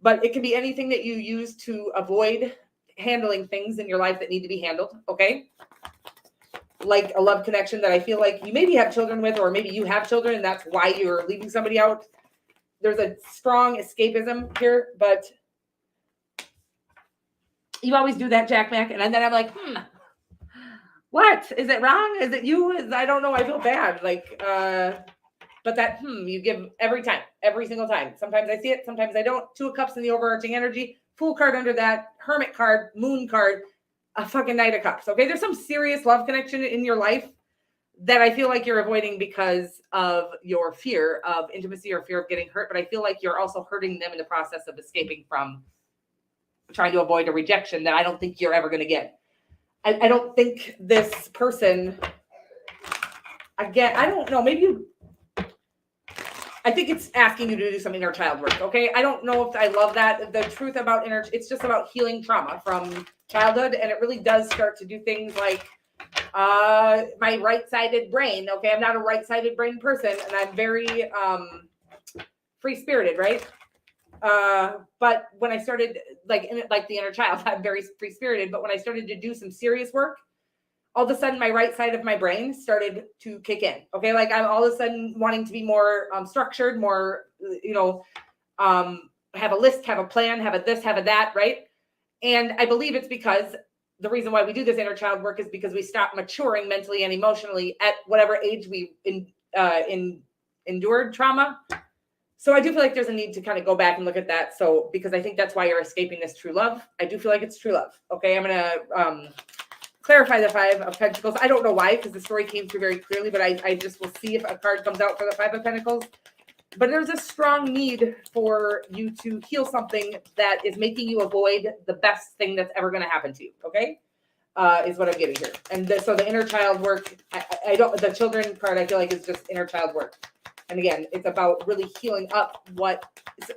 but it can be anything that you use to avoid handling things in your life that need to be handled. Okay. Like a love connection that I feel like you maybe have children with, or maybe you have children and that's why you're leaving somebody out. There's a strong escapism here, but you always do that, Jack Mac. And then I'm like, what? Is it wrong? Is it you? I don't know. I feel bad. But that you give every time, every single time. Sometimes I see it, sometimes I don't. Two of Cups in the overarching energy, Fool card under that, Hermit card, Moon card, a fucking Knight of Cups. Okay, there's some serious love connection in your life that I feel like you're avoiding because of your fear of intimacy or fear of getting hurt. But I feel like you're also hurting them in the process of escaping from trying to avoid a rejection that I don't think you're ever going to get. I don't think this person, again, I don't know, I think it's asking you to do some inner child work, okay? I don't know if I love that. The truth about it's just about healing trauma from childhood, and it really does start to do things like my right-sided brain, okay? I'm not a right-sided brain person, and I'm very free-spirited, right? But when I started, like the inner child, I'm very free-spirited, but when I started to do some serious work, all of a sudden my right side of my brain started to kick in. Okay. Like I'm all of a sudden wanting to be more structured, more, have a list, have a plan, have a this, have a that. Right. And I believe it's because the reason why we do this inner child work is because we stop maturing mentally and emotionally at whatever age we endured trauma. So I do feel like there's a need to kind of go back and look at that. So, because I think that's why you're escaping this true love. I do feel like it's true love. Okay. I'm going to, clarify the Five of Pentacles. I don't know why, because the story came through very clearly, but I just will see if a card comes out for the Five of Pentacles. But there's a strong need for you to heal something that is making you avoid the best thing that's ever going to happen to you. Okay. Is what I'm getting here. And so the inner child work, I don't, the children card, I feel like is just inner child work. And again, it's about really healing up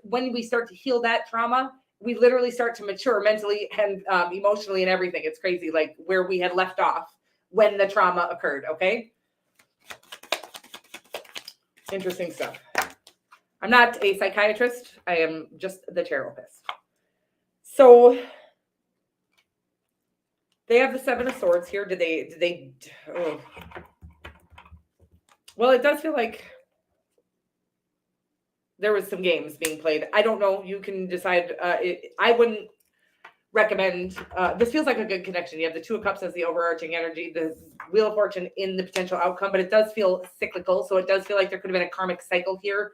when we start to heal that trauma, we literally start to mature mentally and emotionally and everything. It's crazy, like where we had left off when the trauma occurred. Okay. Interesting stuff. I'm not a psychiatrist. I am just the Taropist. So they have the Seven of Swords here. Did they? Oh. Well, it does feel like there was some games being played. I don't know. You can decide. I wouldn't recommend. This feels like a good connection. You have the Two of Cups as the overarching energy, the Wheel of Fortune in the potential outcome, but it does feel cyclical. So it does feel like there could have been a karmic cycle here.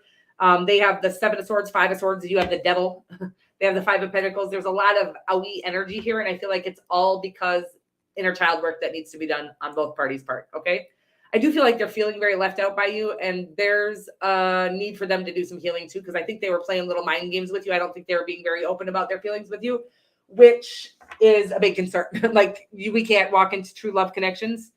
They have the Seven of Swords, Five of Swords. You have the Devil. They have the Five of Pentacles. There's a lot of owie energy here, and I feel like it's all because inner child work that needs to be done on both parties' part. Okay. I do feel like they're feeling very left out by you, and there's a need for them to do some healing too, because I think they were playing little mind games with you. I don't think they were being very open about their feelings with you, which is a big concern. Like we can't walk into true love connections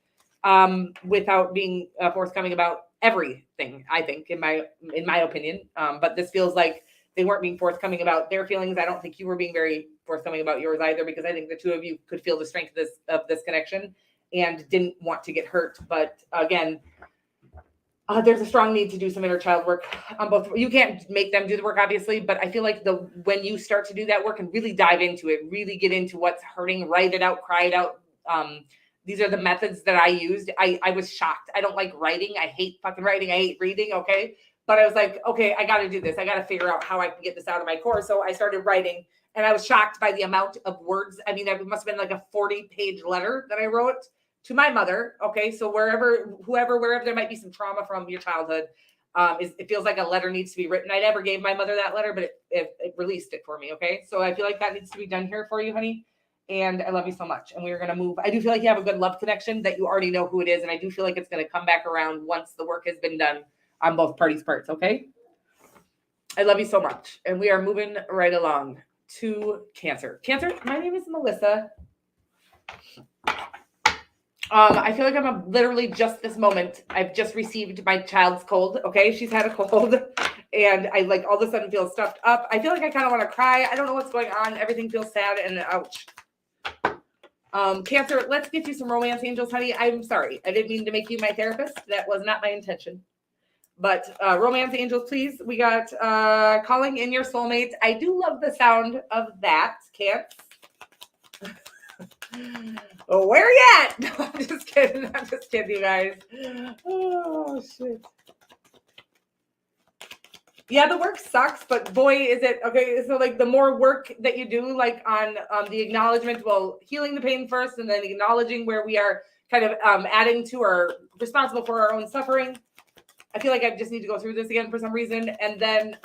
without being forthcoming about everything, I think, in my opinion. But this feels like they weren't being forthcoming about their feelings. I don't think you were being very forthcoming about yours either, because I think the two of you could feel the strength of this connection and didn't want to get hurt. But again, there's a strong need to do some inner child work on both. You can't make them do the work, obviously, but I feel like when you start to do that work and really dive into it, really get into what's hurting, write it out, cry it out. These are the methods that I used. I was shocked. I don't like writing. I hate fucking writing. I hate reading. Okay. But I was like, okay, I got to do this. I got to figure out how I can get this out of my core. So I started writing, and I was shocked by the amount of words. I mean, it must have been like a 40-page letter that I wrote to my mother. Okay. So wherever there might be some trauma from your childhood, it feels like a letter needs to be written. I never gave my mother that letter, but it released it for me. Okay. So I feel like that needs to be done here for you, honey. And I love you so much. And we're going to move. I do feel like you have a good love connection that you already know who it is. And I do feel like it's going to come back around once the work has been done on both parties' parts. Okay. I love you so much. And we are moving right along to Cancer. Cancer, my name is Melissa. I feel like I'm literally just this moment. I've just received my child's cold. Okay. She's had a cold and I like all of a sudden feel stuffed up. I feel like I kind of want to cry. I don't know what's going on. Everything feels sad and ouch. Cancer, let's get you some romance angels, honey. I'm sorry. I didn't mean to make you my therapist. That was not my intention. But romance angels, please. We got calling in your soulmate. I do love the sound of that, Cancer. Oh, where you at? No, I'm just kidding. I'm just kidding, you guys. Oh, shit. Yeah, the work sucks, but boy, is it okay. So like the more work that you do, like on the acknowledgement, well, healing the pain first and then acknowledging where we are kind of adding to or responsible for our own suffering. I feel like I just need to go through this again for some reason. And then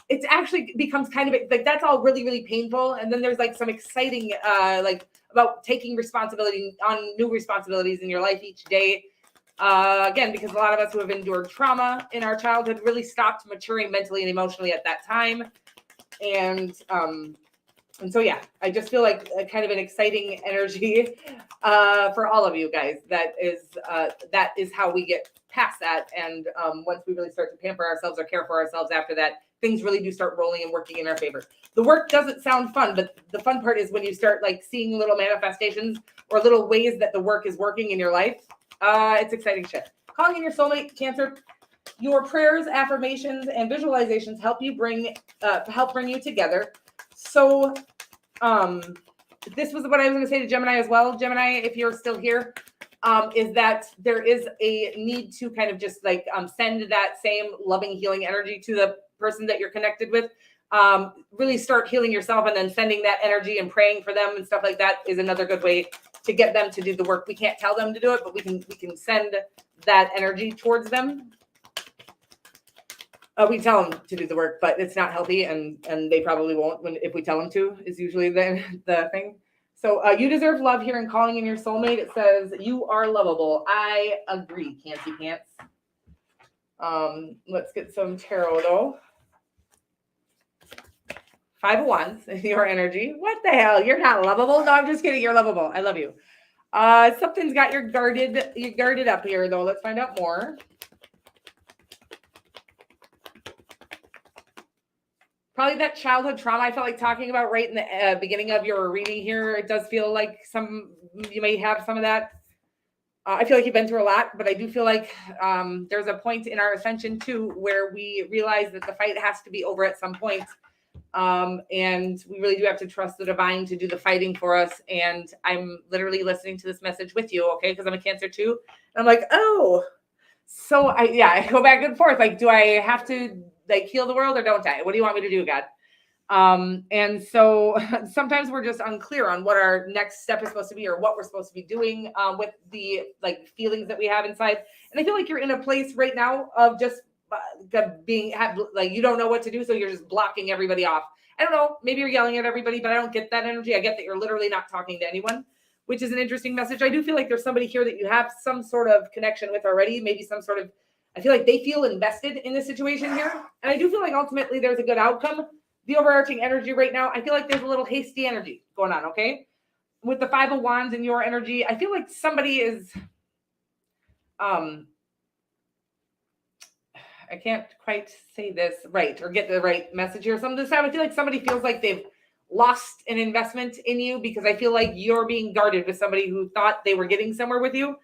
it actually becomes kind of like, that's all really, really painful. And then there's like some exciting, like about taking responsibility on new responsibilities in your life each day. Again, because a lot of us who have endured trauma in our childhood really stopped maturing mentally and emotionally at that time. And so, yeah, I just feel like kind of an exciting energy for all of you guys. That is how we get past that. And once we really start to pamper ourselves or care for ourselves after that, things really do start rolling and working in our favor. The work doesn't sound fun, but the fun part is when you start like seeing little manifestations or little ways that the work is working in your life. It's exciting shit. Calling in your soulmate, Cancer. Your prayers, affirmations, and visualizations help bring you together. So, this was what I was going to say to Gemini as well. Gemini, if you're still here, is that there is a need to kind of just like send that same loving, healing energy to the person that you're connected with. Really start healing yourself, and then sending that energy and praying for them and stuff like that is another good way to get them to do the work. We can't tell them to do it, but we can send that energy towards them. We tell them to do the work, but it's not healthy, and they probably won't if we tell them to, is usually the thing. So you deserve love here and calling in your soulmate. It says you are lovable. I agree, Cancy Pants. Let's get some tarot though. 5 of Wands, your energy. What the hell? You're not lovable? No, I'm just kidding. You're lovable. I love you. Something's got you guarded up here though. Let's find out more. Probably that childhood trauma I felt like talking about right in the beginning of your reading here. It does feel like you may have some of that. I feel like you've been through a lot, but I do feel like there's a point in our ascension too where we realize that the fight has to be over at some point. And we really do have to trust the divine to do the fighting for us. And I'm literally listening to this message with you, okay? Because I'm a Cancer too. And I'm like, oh, so I go back and forth. Like, do I have to like heal the world or don't I? What do you want me to do, God? And so sometimes we're just unclear on what our next step is supposed to be or what we're supposed to be doing with the like feelings that we have inside. And I feel like you're in a place right now of just like you don't know what to do, so you're just blocking everybody off. I don't know, maybe you're yelling at everybody, but I don't get that energy. I get that you're literally not talking to anyone, which is an interesting message. I do feel like there's somebody here that you have some sort of connection with already, maybe some sort of, I feel like they feel invested in this situation here, and I do feel like ultimately there's a good outcome. The overarching energy right now, I feel like there's a little hasty energy going on, okay? With the 5 of Wands and your energy, I feel like somebody is I can't quite say this right or get the right message here. Some of this time, I feel like somebody feels like they've lost an investment in you because I feel like you're being guarded with somebody who thought they were getting somewhere with you.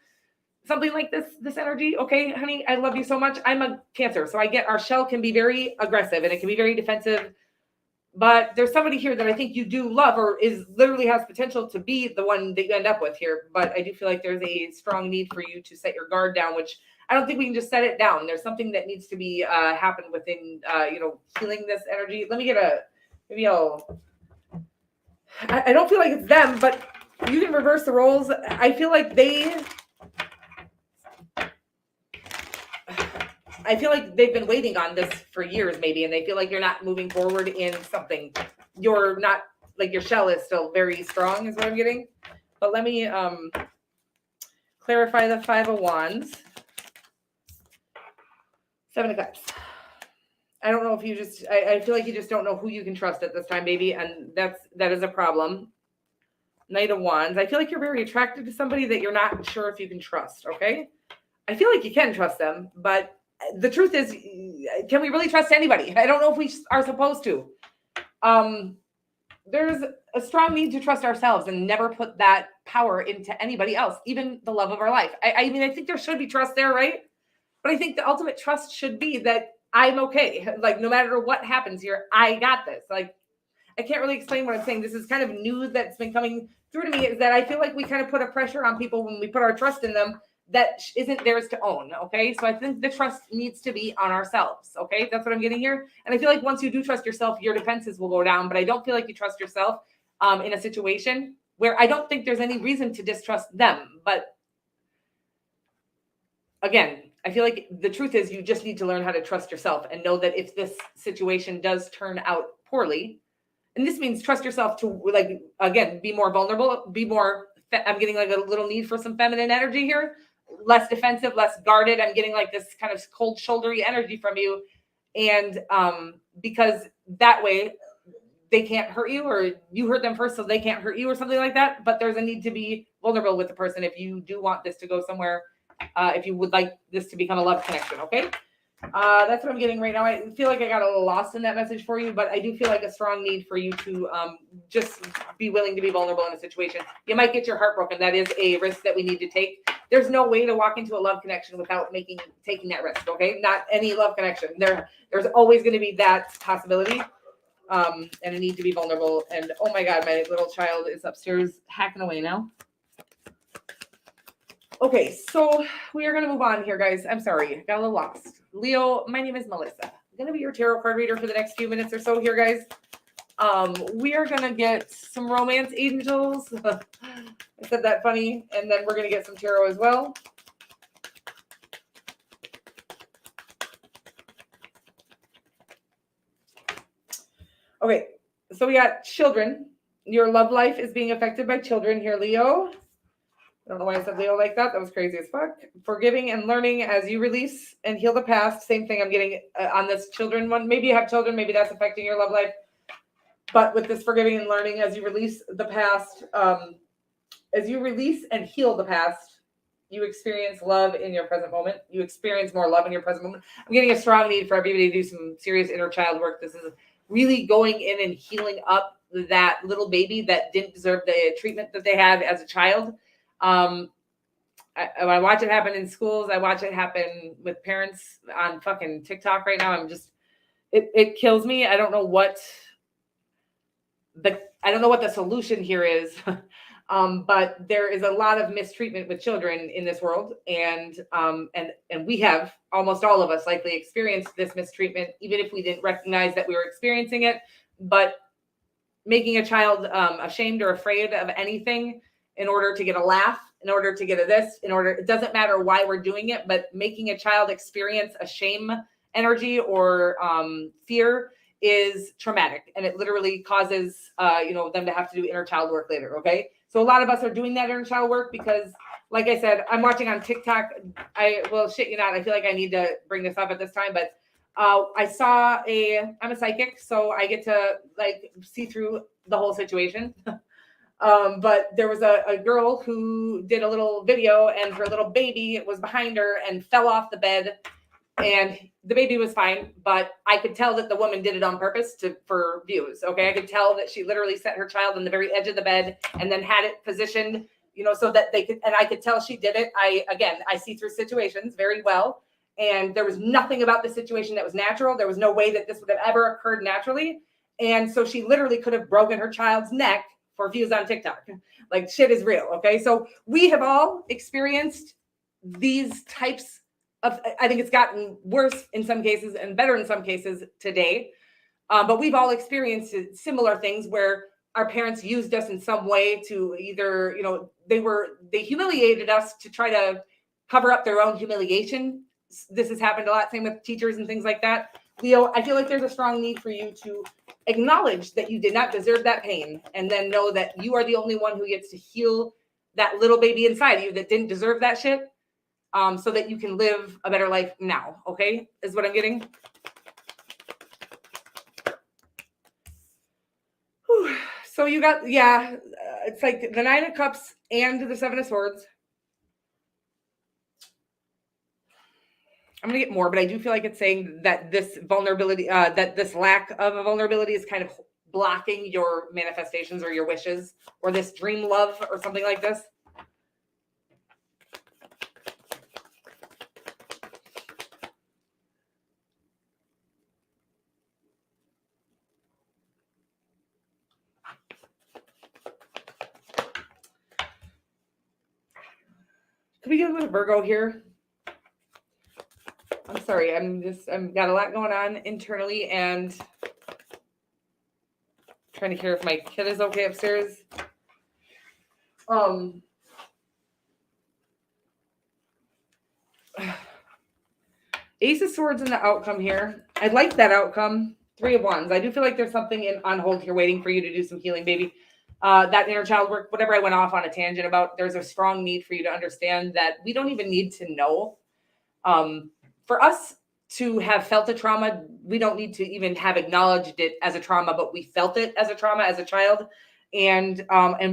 Something like this energy. Okay, honey, I love you so much. I'm a Cancer, so I get our shell can be very aggressive and it can be very defensive. But there's somebody here that I think you do love or is literally has potential to be the one that you end up with here. But I do feel like there's a strong need for you to set your guard down, which I don't think we can just set it down. There's something that needs to be happen within, healing this energy. Let me get I don't feel like it's them, but you can reverse the roles. I feel like they've been waiting on this for years maybe, and they feel like you're not moving forward in something. You're not, like your shell is still very strong is what I'm getting. But let me clarify the 5 of Wands. 7 of Cups. I don't know if you just, I feel like you just don't know who you can trust at this time, baby. And that is a problem. Knight of Wands. I feel like you're very attracted to somebody that you're not sure if you can trust, okay? I feel like you can trust them, but the truth is, can we really trust anybody? I don't know if we are supposed to. There's a strong need to trust ourselves and never put that power into anybody else, even the love of our life. I mean, I think there should be trust there, right? But I think the ultimate trust should be that I'm okay. Like, no matter what happens here, I got this. Like, I can't really explain what I'm saying. This is kind of news that's been coming through to me, is that I feel like we kind of put a pressure on people when we put our trust in them that isn't theirs to own, okay? So I think the trust needs to be on ourselves, okay? That's what I'm getting here. And I feel like once you do trust yourself, your defenses will go down, but I don't feel like you trust yourself in a situation where I don't think there's any reason to distrust them. But again, I feel like the truth is you just need to learn how to trust yourself and know that if this situation does turn out poorly, and this means trust yourself to, like, again, be more vulnerable, be more, I'm getting like a little need for some feminine energy here, less defensive, less guarded. I'm getting like this kind of cold shouldery energy from you. And because that way they can't hurt you, or you hurt them first so they can't hurt you or something like that. But there's a need to be vulnerable with the person if you do want this to go somewhere. If you would like this to become a love connection, okay? That's what I'm getting right now. I feel like I got a little lost in that message for you, but I do feel like a strong need for you to just be willing to be vulnerable in a situation. You might get your heart broken. That is a risk that we need to take. There's no way to walk into a love connection without taking that risk, okay? Not any love connection. There's always going to be that possibility, and a need to be vulnerable. And oh my God, my little child is upstairs hacking away now. Okay, so we are going to move on here, guys. I'm sorry, got a little lost. Leo, my name is Melissa. I'm going to be your tarot card reader for the next few minutes or so here, guys. We are going to get some romance angels. I said that funny. And then we're going to get some tarot as well. Okay, so we got children. Your love life is being affected by children here, Leo. I don't know why I said Leo like that. That was crazy as fuck. Forgiving and learning as you release and heal the past. Same thing I'm getting on this children one. Maybe you have children. Maybe that's affecting your love life. But with this forgiving and learning as you release the past, as you release and heal the past, you experience love in your present moment. You experience more love in your present moment. I'm getting a strong need for everybody to do some serious inner child work. This is really going in and healing up that little baby that didn't deserve the treatment that they had as a child. I watch it happen in schools. I watch it happen with parents on fucking TikTok right now. It kills me. I don't know what the solution here is. But there is a lot of mistreatment with children in this world, and we have, almost all of us likely, experienced this mistreatment, even if we didn't recognize that we were experiencing it. But making a child ashamed or afraid of anything in order to get a laugh, in order to get a this, it doesn't matter why we're doing it, but making a child experience a shame energy or fear is traumatic, and it literally causes them to have to do inner child work later. Okay, so a lot of us are doing that inner child work because, like I said, I'm watching on TikTok. Shit you not, I feel like I need to bring this up at this time, but I'm a psychic, so I get to like see through the whole situation. But there was a girl who did a little video, and her little baby was behind her and fell off the bed. And the baby was fine, but I could tell that the woman did it on purpose for views. Okay, I could tell that she literally set her child on the very edge of the bed and then had it positioned, so that they could. And I could tell she did it. I see through situations very well, and there was nothing about the situation that was natural. There was no way that this would have ever occurred naturally, and so she literally could have broken her child's neck for views on TikTok. Like, shit is real. Okay, so we have all experienced these types of, I think it's gotten worse in some cases and better in some cases today. But we've all experienced similar things where our parents used us in some way to either, they humiliated us to try to cover up their own humiliation. This has happened a lot. Same with teachers and things like that. Leo, I feel like there's a strong need for you to acknowledge that you did not deserve that pain, and then know that you are the only one who gets to heal that little baby inside of you that didn't deserve that shit. So that you can live a better life now, okay? Is what I'm getting. Whew. So you got, it's like the 9 of Cups and the 7 of Swords. I'm going to get more, but I do feel like it's saying that this vulnerability, that this lack of a vulnerability is kind of blocking your manifestations or your wishes, or this dream love or something like this. Can we get a little Virgo here? I'm sorry. I'm got a lot going on internally and trying to hear if my kid is okay upstairs. Ace of Swords in the outcome here. I like that outcome. 3 of Wands. I do feel like there's something on hold here waiting for you to do some healing, baby. That inner child work, whatever I went off on a tangent about, there's a strong need for you to understand that we don't even need to know. For us to have felt a trauma, we don't need to even have acknowledged it as a trauma, but we felt it as a trauma as a child. And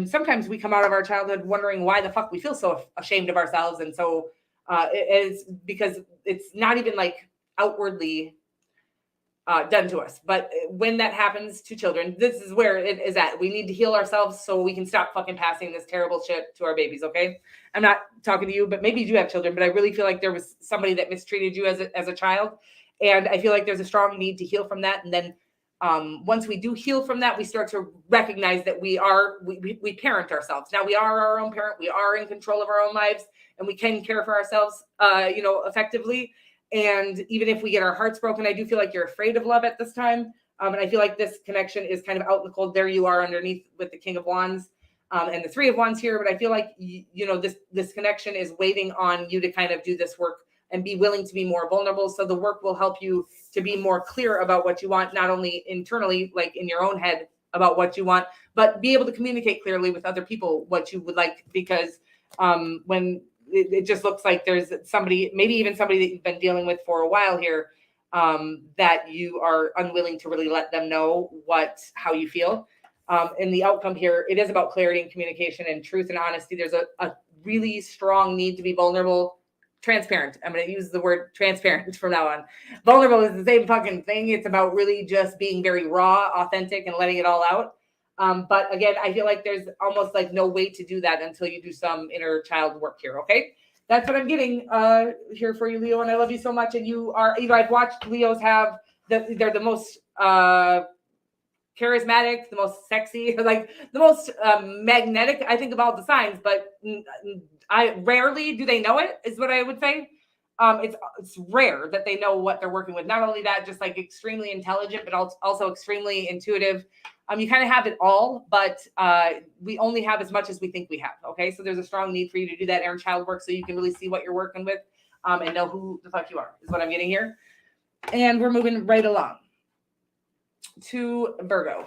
sometimes we come out of our childhood wondering why the fuck we feel so ashamed of ourselves. And so it is because it's not even like outwardly done to us. But when that happens to children, this is where it is at. We need to heal ourselves so we can stop fucking passing this terrible shit to our babies, okay? I'm not talking to you, but maybe you do have children, but I really feel like there was somebody that mistreated you as a child. And I feel like there's a strong need to heal from that. And then once we do heal from that, we start to recognize that we parent ourselves. Now we are our own parent. We are in control of our own lives, and we can care for ourselves, effectively. And even if we get our hearts broken, I do feel like you're afraid of love at this time. And I feel like this connection is kind of out in the cold. There you are underneath with the King of Wands and the 3 of Wands here. But I feel like, this connection is waiting on you to kind of do this work and be willing to be more vulnerable. So the work will help you to be more clear about what you want, not only internally, like in your own head, about what you want, but be able to communicate clearly with other people what you would like, because when it just looks like there's somebody, maybe even somebody that you've been dealing with for a while here, that you are unwilling to really let them know how you feel. In the outcome here, it is about clarity and communication and truth and honesty. There's a really strong need to be vulnerable, transparent. I'm going to use the word transparent from now on. Vulnerable is the same fucking thing. It's about really just being very raw, authentic, and letting it all out. But again, I feel like there's almost like no way to do that until you do some inner child work here. Okay. That's what I'm getting here for you, Leo. And I love you so much. And you are, I've watched Leos have they're the most charismatic, the most sexy, like the most magnetic, I think, of all the signs, but I rarely do they know it, is what I would say. It's rare that they know what they're working with. Not only that, just like extremely intelligent, but also extremely intuitive. You kind of have it all, but we only have as much as we think we have. Okay, so there's a strong need for you to do that inner child work so you can really see what you're working with, and know who the fuck you are, is what I'm getting here. And we're moving right along to Virgo.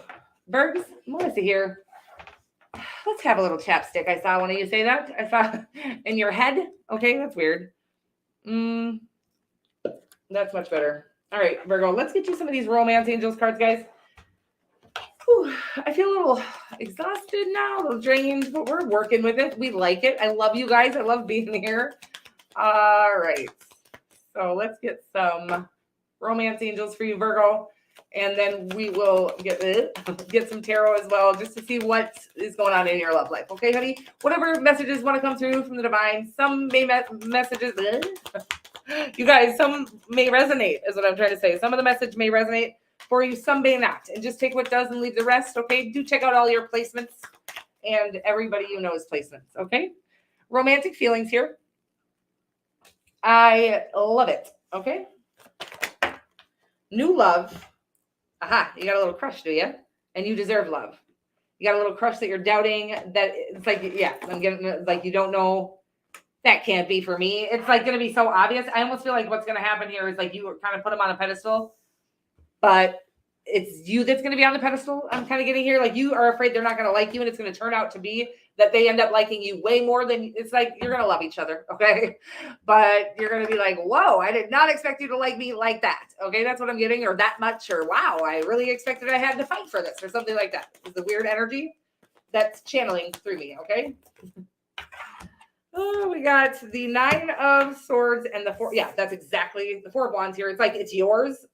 Virgs, Melissa here. Let's have a little chapstick. I saw one of you say that. I saw in your head. Okay, that's weird. That's much better. All right, Virgo, let's get you some of these romance angels cards, guys. Whew, I feel a little exhausted now, a little drained, but we're working with it. We like it. I love you guys. I love being here. All right. So let's get some romance angels for you, Virgo. And then we will get some tarot as well, just to see what is going on in your love life. Okay, honey? Whatever messages want to come through from the divine, some may messages, you guys, some may resonate, is what I'm trying to say. Some of the message may resonate for you, some may not. And just take what does and leave the rest, okay? Do check out all your placements and everybody you know's placements, okay? Romantic feelings here. I love it, okay? New love. Aha, you got a little crush, do you? And you deserve love. You got a little crush that you're doubting, that it's like, yeah, I'm getting like, you don't know, that can't be for me. It's like going to be so obvious. I almost feel like what's going to happen here is like you kind of put them on a pedestal, but it's you that's going to be on the pedestal. I'm kind of getting here. Like you are afraid they're not going to like you, and it's going to turn out to be that they end up liking you way more than, it's like you're going to love each other, okay? But you're going to be like, whoa, I did not expect you to like me like that, okay? That's what I'm getting, or that much, or wow, I really expected I had to fight for this, or something like that. It's a weird energy that's channeling through me, okay? Oh, we got the 9 of Swords and the 4. Yeah, that's exactly the 4 of Wands here. It's like it's yours.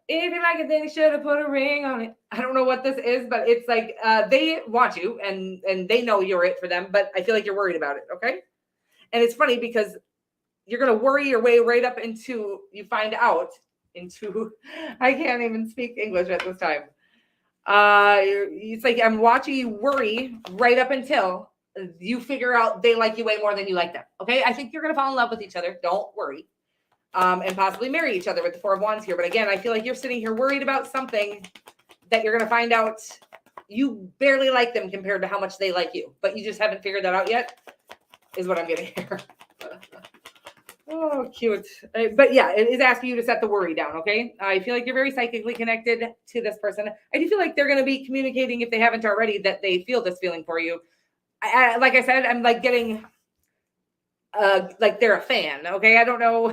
If you like it, then you should have put a ring on it. I don't know what this is, but it's like they want you and they know you're it for them, but I feel like you're worried about it, okay? And it's funny because you're going to worry your way right up into, you find out into, I can't even speak English at this time. It's like I'm watching you worry right up until you figure out they like you way more than you like them, okay? I think you're going to fall in love with each other. Don't worry. And possibly marry each other with the 4 of Wands here. But again, I feel like you're sitting here worried about something that you're going to find out you barely like them compared to how much they like you. But you just haven't figured that out yet, is what I'm getting here. Oh, cute. But yeah, it is asking you to set the worry down, okay? I feel like you're very psychically connected to this person. I do feel like they're going to be communicating, if they haven't already, that they feel this feeling for you. Like I said, I'm like getting... like they're a fan, okay? I don't know,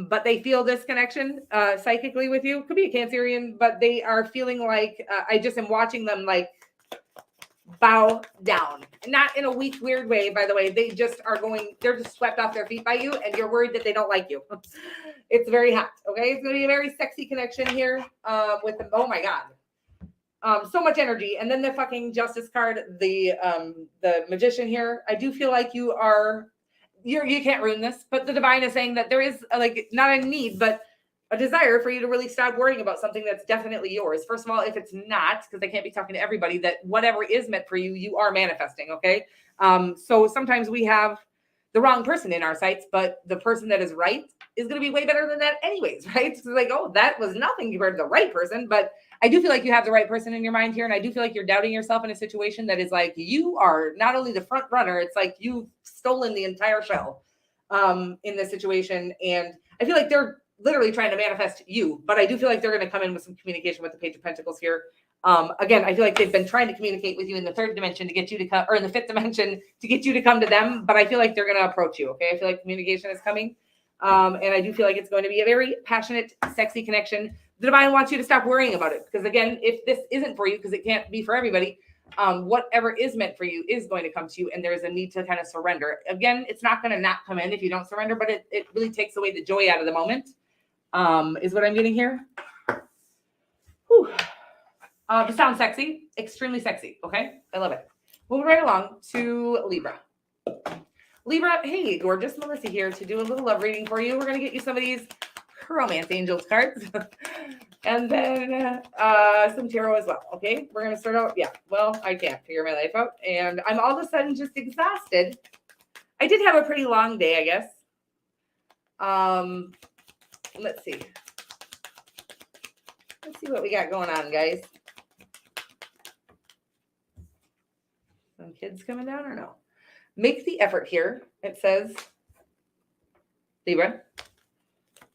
but they feel this connection psychically with you. Could be a Cancerian, but they are feeling like I just am watching them like bow down, not in a weak, weird way. By the way, they just are going. They're just swept off their feet by you, and you're worried that they don't like you. It's very hot, okay? It's gonna be a very sexy connection here with them. Oh my god. So much energy. And then the fucking Justice card, the Magician here. I do feel like you can't ruin this, but the divine is saying that there is like not a need, but a desire for you to really stop worrying about something that's definitely yours. First of all, if it's not, because I can't be talking to everybody, that whatever is meant for you, you are manifesting. Okay. So sometimes we have the wrong person in our sights, but the person that is right is going to be way better than that anyways, right? So like, oh, that was nothing compared to the right person. But I do feel like you have the right person in your mind here. And I do feel like you're doubting yourself in a situation that is like, you are not only the front runner, it's like you've stolen the entire show in this situation. And I feel like they're literally trying to manifest you, but I do feel like they're going to come in with some communication with the Page of Pentacles here. Again, I feel like they've been trying to communicate with you in the third dimension to get you to come, or in the fifth dimension to get you to come to them. But I feel like they're going to approach you. Okay. I feel like communication is coming. And I do feel like it's going to be a very passionate, sexy connection. The divine wants you to stop worrying about it. Because again, if this isn't for you, because it can't be for everybody, whatever is meant for you is going to come to you. And there's a need to kind of surrender. Again, it's not going to not come in if you don't surrender, but it really takes away the joy out of the moment, is what I'm getting here. Whew. It sounds sexy, extremely sexy. Okay. I love it. Moving right along to Libra. Libra, hey, gorgeous Melissa here to do a little love reading for you. We're going to get you some of these Romance Angels cards and then some tarot as well. Okay. We're going to start out. Yeah. Well, I can't figure my life out. And I'm all of a sudden just exhausted. I did have a pretty long day, I guess. Let's see. Let's see what we got going on, guys. Some kids coming down or no? Make the effort here. It says, Libra,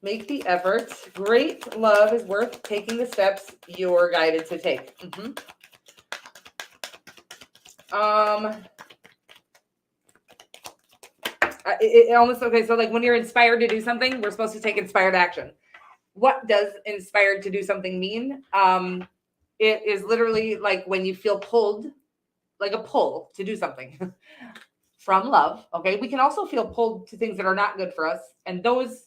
make the effort. Great love is worth taking the steps you're guided to take. It almost, okay, so like when you're inspired to do something, we're supposed to take inspired action. What does inspired to do something mean? It is literally like when you feel pulled, like a pull to do something from love. Okay. We can also feel pulled to things that are not good for us. And those,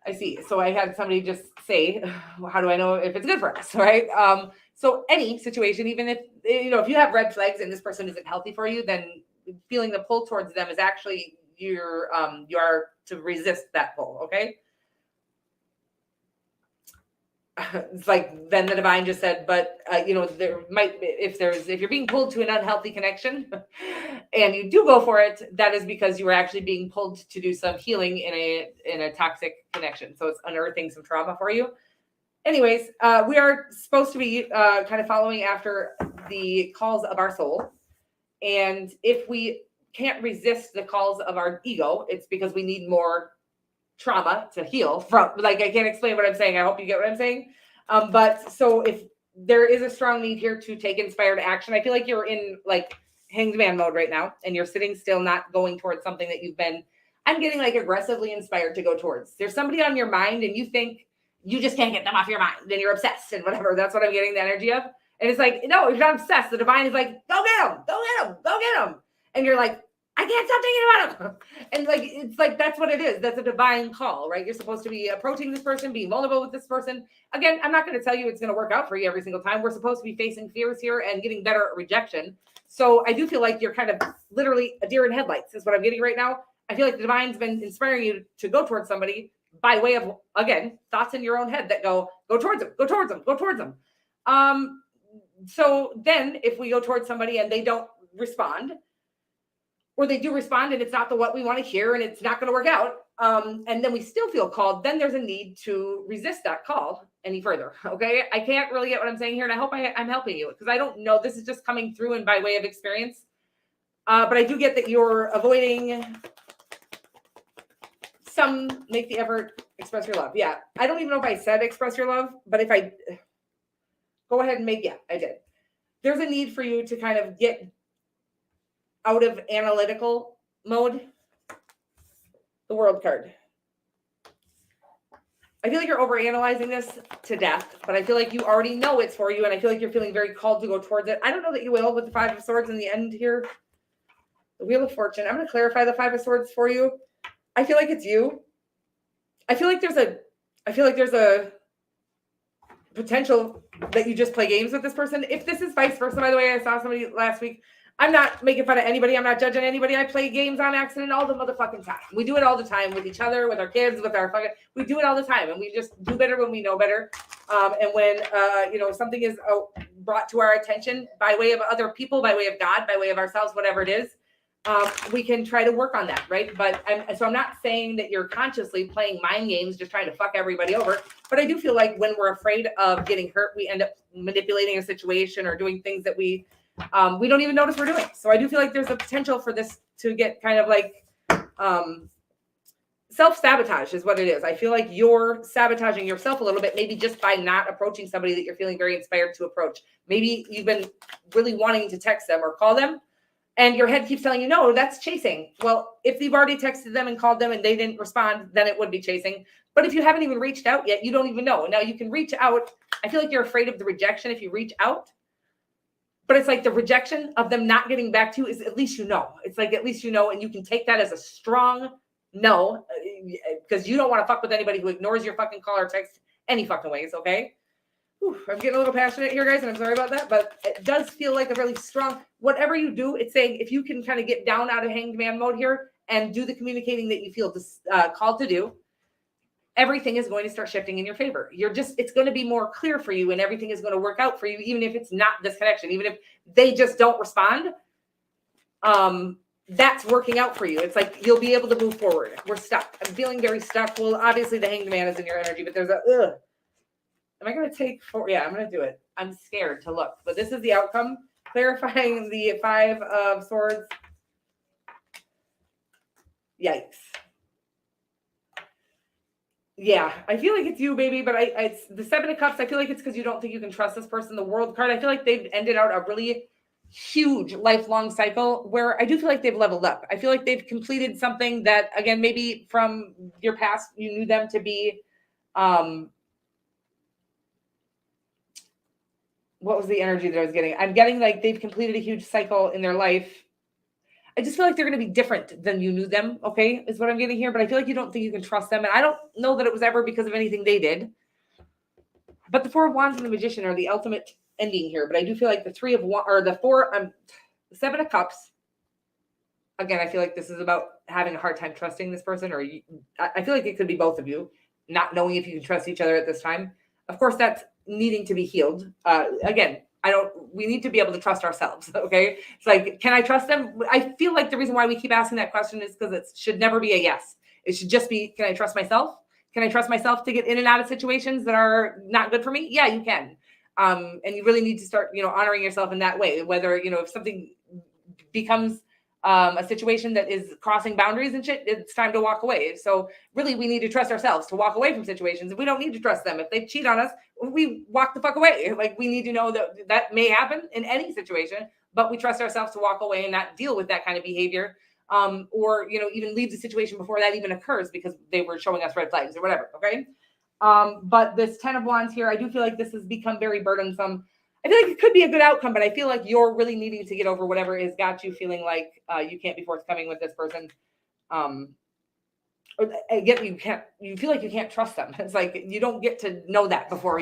I see. So I had somebody just say, how do I know if it's good for us? Right. So any situation, even if, if you have red flags and this person isn't healthy for you, then feeling the pull towards them is actually you are to resist that pull. Okay. It's like then the divine just said, but there might be, if you're being pulled to an unhealthy connection and you do go for it, that is because you were actually being pulled to do some healing in a toxic connection. So it's unearthing some trauma for you. Anyways, we are supposed to be kind of following after the calls of our soul. And if we can't resist the calls of our ego, it's because we need more trauma to heal from. Like, I can't explain what I'm saying. I hope you get what I'm saying. But so if there is a strong need here to take inspired action, I feel like you're in like hanged man mode right now and you're sitting still, not going towards something that I'm getting like aggressively inspired to go towards. There's somebody on your mind and you think you just can't get them off your mind and you're obsessed and whatever. That's what I'm getting the energy of. And it's like, no, you're not obsessed. The divine is like, go get him, go get him, go get him. And you're like, I can't stop thinking about him. And like, it's like, that's what it is. That's a divine call, right? You're supposed to be approaching this person, being vulnerable with this person. Again, I'm not going to tell you it's going to work out for you every single time. We're supposed to be facing fears here and getting better at rejection. So I do feel like you're kind of literally a deer in headlights is what I'm getting right now. I feel like the divine's been inspiring you to go towards somebody by way of, again, thoughts in your own head that go towards them, go towards them, go towards them. So then if we go towards somebody and they don't respond, or they do respond and it's not what we want to hear and it's not going to work out, and then we still feel called, then there's a need to resist that call any further. Okay. I can't really get what I'm saying here. And I hope I'm helping you because I don't know. This is just coming through and by way of experience. But I do get that you're avoiding make the effort, express your love. Yeah. I don't even know if I said express your love, but if I go ahead and I did. There's a need for you to kind of get out of analytical mode. The World card. I feel like you're overanalyzing this to death, but I feel like you already know it's for you, and I feel like you're feeling very called to go towards it. I don't know that you will with the Five of Swords in the end here. The Wheel of Fortune. I'm going to clarify the Five of Swords for you. I feel like it's you. I feel like there's a potential that you just play games with this person. If this is vice versa, by the way, I saw somebody last week. I'm not making fun of anybody. I'm not judging anybody. I play games on accident all the motherfucking time. We do it all the time with each other, with our kids, we do it all the time. And we just do better when we know better. And when, something is brought to our attention by way of other people, by way of God, by way of ourselves, whatever it is, we can try to work on that. Right. But I'm not saying that you're consciously playing mind games, just trying to fuck everybody over. But I do feel like when we're afraid of getting hurt, we end up manipulating a situation or doing things that we don't even notice we're doing. So I do feel like there's a potential for this to get kind of like self-sabotage is what it is. I feel like you're sabotaging yourself a little bit, maybe just by not approaching somebody that you're feeling very inspired to approach. Maybe you've been really wanting to text them or call them, and your head keeps telling you, no, that's chasing. Well, if you've already texted them and called them and they didn't respond, then it would be chasing. But if you haven't even reached out yet, you don't even know. Now you can reach out. I feel like you're afraid of the rejection if you reach out. But it's like the rejection of them not getting back to you is at least you know. It's like at least you know, and you can take that as a strong no, because you don't want to fuck with anybody who ignores your fucking call or text any fucking ways, okay? Whew, I'm getting a little passionate here, guys, and I'm sorry about that, but it does feel like a really strong, whatever you do, it's saying if you can kind of get down out of hanged man mode here and do the communicating that you feel called to do, everything is going to start shifting in your favor. It's going to be more clear for you, and everything is going to work out for you, even if it's not this connection, even if they just don't respond. That's working out for you. It's like you'll be able to move forward. We're stuck. I'm feeling very stuck. Well, obviously the hanged man is in your energy, but there's am I going to take 4? Yeah, I'm going to do it. I'm scared to look, but this is the outcome. Clarifying the 5 of Swords. Yikes. Yeah, I feel like it's you, baby, but it's the 7 of Cups. I feel like it's because you don't think you can trust this person. The World card, I feel like they've ended out a really huge lifelong cycle where I do feel like they've leveled up. I feel like they've completed something that, again, maybe from your past, you knew them to be, what was the energy that I was getting? I'm getting like they've completed a huge cycle in their life. I just feel like they're going to be different than you knew them, okay, is what I'm getting here. But I feel like you don't think you can trust them. And I don't know that it was ever because of anything they did. But the 4 of Wands and the Magician are the ultimate ending here. But I do feel like the 3 of Wands, or the 7 of Cups. Again, I feel like this is about having a hard time trusting this person. I feel like it could be both of you, not knowing if you can trust each other at this time. Of course, that's needing to be healed. Again, we need to be able to trust ourselves. Okay. It's like, can I trust them? I feel like the reason why we keep asking that question is because it should never be a yes. It should just be, can I trust myself? Can I trust myself to get in and out of situations that are not good for me? Yeah, you can. And you really need to start, honoring yourself in that way, whether, if something becomes a situation that is crossing boundaries and shit, it's time to walk away. So really, we need to trust ourselves to walk away from situations. We don't need to trust them. If they cheat on us, we walk the fuck away. Like, we need to know that may happen in any situation, but we trust ourselves to walk away and not deal with that kind of behavior. Or, even leave the situation before that even occurs because they were showing us red flags or whatever. Okay. But this 10 of Wands here, I do feel like this has become very burdensome. I feel like it could be a good outcome, but I feel like you're really needing to get over whatever has got you feeling like you can't be forthcoming with this person. Or again, you feel like you can't trust them. It's like you don't get to know that before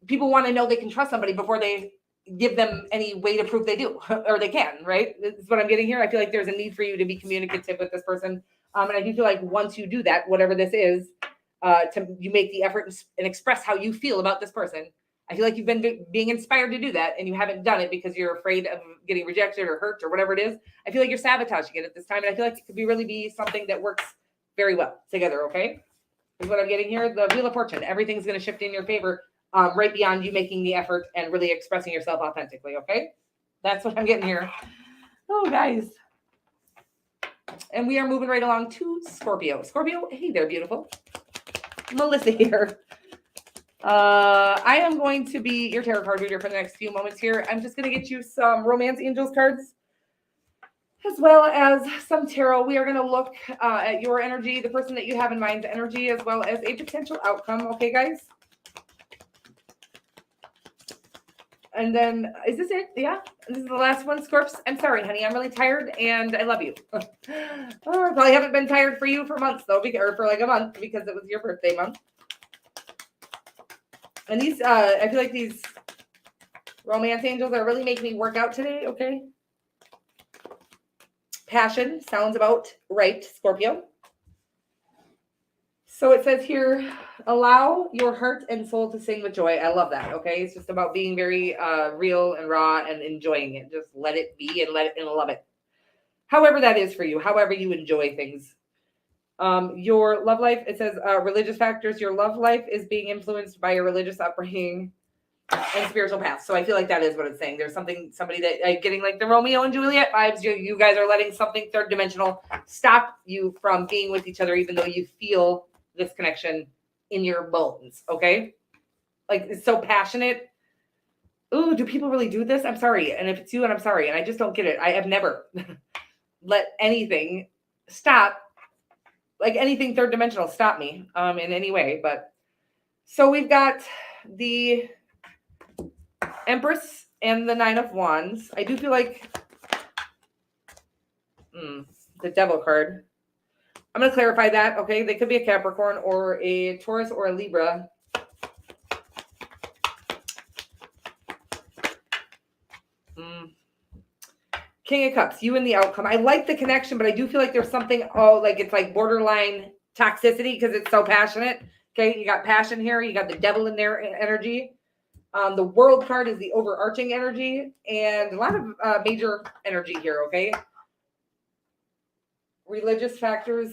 people want to know they can trust somebody before they give them any way to prove they do or they can, right? That's what I'm getting here. I feel like there's a need for you to be communicative with this person. And I do feel like once you do that, whatever this is, you make the effort and express how you feel about this person. I feel like you've been being inspired to do that and you haven't done it because you're afraid of getting rejected or hurt or whatever it is. I feel like you're sabotaging it at this time. And I feel like it could really be something that works very well together. Okay. Is what I'm getting here. The Wheel of Fortune, everything's going to shift in your favor, right beyond you making the effort and really expressing yourself authentically. Okay. That's what I'm getting here. Oh, guys. And we are moving right along to Scorpio. Scorpio, hey there, beautiful. Melissa here. I am going to be your tarot card reader for the next few moments here. I'm just going to get you some Romance Angels cards as well as some tarot. We are going to look at your energy, the person that you have in mind's energy, as well as a potential outcome. Okay, guys? And then, is this it? Yeah? This is the last one, Scorps. I'm sorry, honey. I'm really tired, and I love you. I probably haven't been tired for you for months, though, or for like a month, because it was your birthday month. And these, I feel like these Romance Angels are really making me work out today, okay? Passion sounds about right, Scorpio. So it says here, allow your heart and soul to sing with joy. I love that, okay? It's just about being very real and raw and enjoying it. Just let it be and love it. However that is for you, however you enjoy things. Your love life, it says religious factors. Your love life is being influenced by your religious upbringing. and spiritual paths. So I feel like that is what it's saying. There's somebody that I'm getting like the Romeo and Juliet vibes. You guys are letting something third dimensional stop you from being with each other, even though you feel this connection in your bones. Okay. Like, it's so passionate. Ooh, do people really do this? I'm sorry. And if it's you, and I'm sorry. And I just don't get it. I have never let anything stop, like anything third dimensional stop me in any way. But so we've got the Empress and the Nine of Wands. I do feel like the Devil card. I'm going to clarify that. Okay. They could be a Capricorn or a Taurus or a Libra. King of Cups, you and the outcome. I like the connection, but I do feel like there's something, like it's like borderline toxicity because it's so passionate. Okay, you got passion here. You got the devil in there energy. The World card is the overarching energy and a lot of major energy here, okay? Religious factors.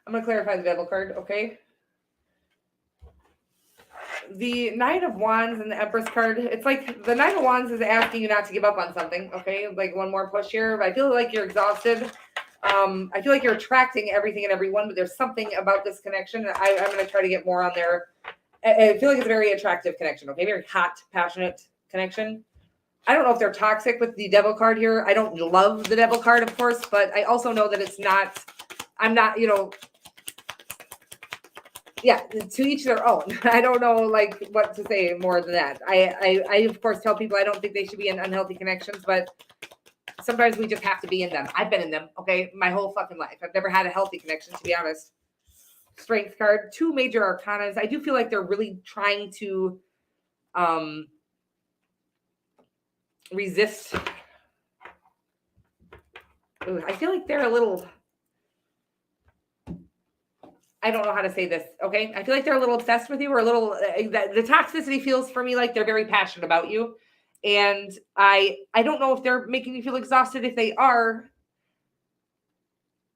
I'm going to clarify the Devil card, okay? The Knight of Wands and the Empress card, it's like the Knight of Wands is asking you not to give up on something, okay? Like one more push here. But I feel like you're exhausted. I feel like you're attracting everything and everyone, but there's something about this connection. I'm going to try to get more on there. I feel like it's a very attractive connection, okay? Very hot, passionate connection. I don't know if they're toxic with the Devil card here. I don't love the Devil card, of course, but I also know that it's not, I'm not, yeah, to each their own. I don't know like what to say more than that. I of course tell people I don't think they should be in unhealthy connections, but sometimes we just have to be in them. I've been in them, okay, my whole fucking life. I've never had a healthy connection, to be honest. Strength card, 2 major arcanas. I do feel like they're really trying to resist. Ooh, I feel like they're a little, I don't know how to say this, okay? I feel like they're a little obsessed with you, or a little, the toxicity feels for me like they're very passionate about you. And I don't know if they're making you feel exhausted. If they are,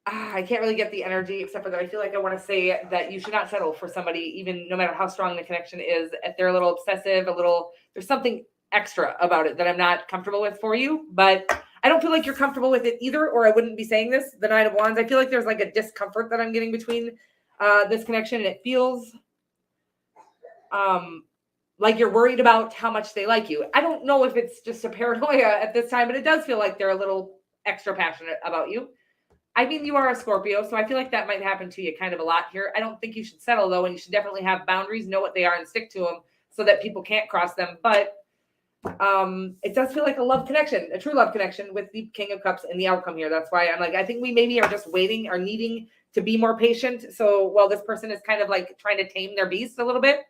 I can't really get the energy, except for that I feel like I want to say that you should not settle for somebody, even no matter how strong the connection is. If they're a little obsessive, there's something extra about it that I'm not comfortable with for you. But I don't feel like you're comfortable with it either, or I wouldn't be saying this. The Nine of Wands, I feel like there's like a discomfort that I'm getting between this connection, and it feels like you're worried about how much they like you. I don't know if it's just a paranoia at this time, but it does feel like they're a little extra passionate about you. I mean, you are a Scorpio, so I feel like that might happen to you kind of a lot here. I don't think you should settle, though, and you should definitely have boundaries, know what they are, and stick to them so that people can't cross them. But it does feel like a love connection, a true love connection with the King of Cups and the outcome here. That's why I'm like, I think we maybe are just waiting or needing to be more patient. So while this person is kind of like trying to tame their beast a little bit,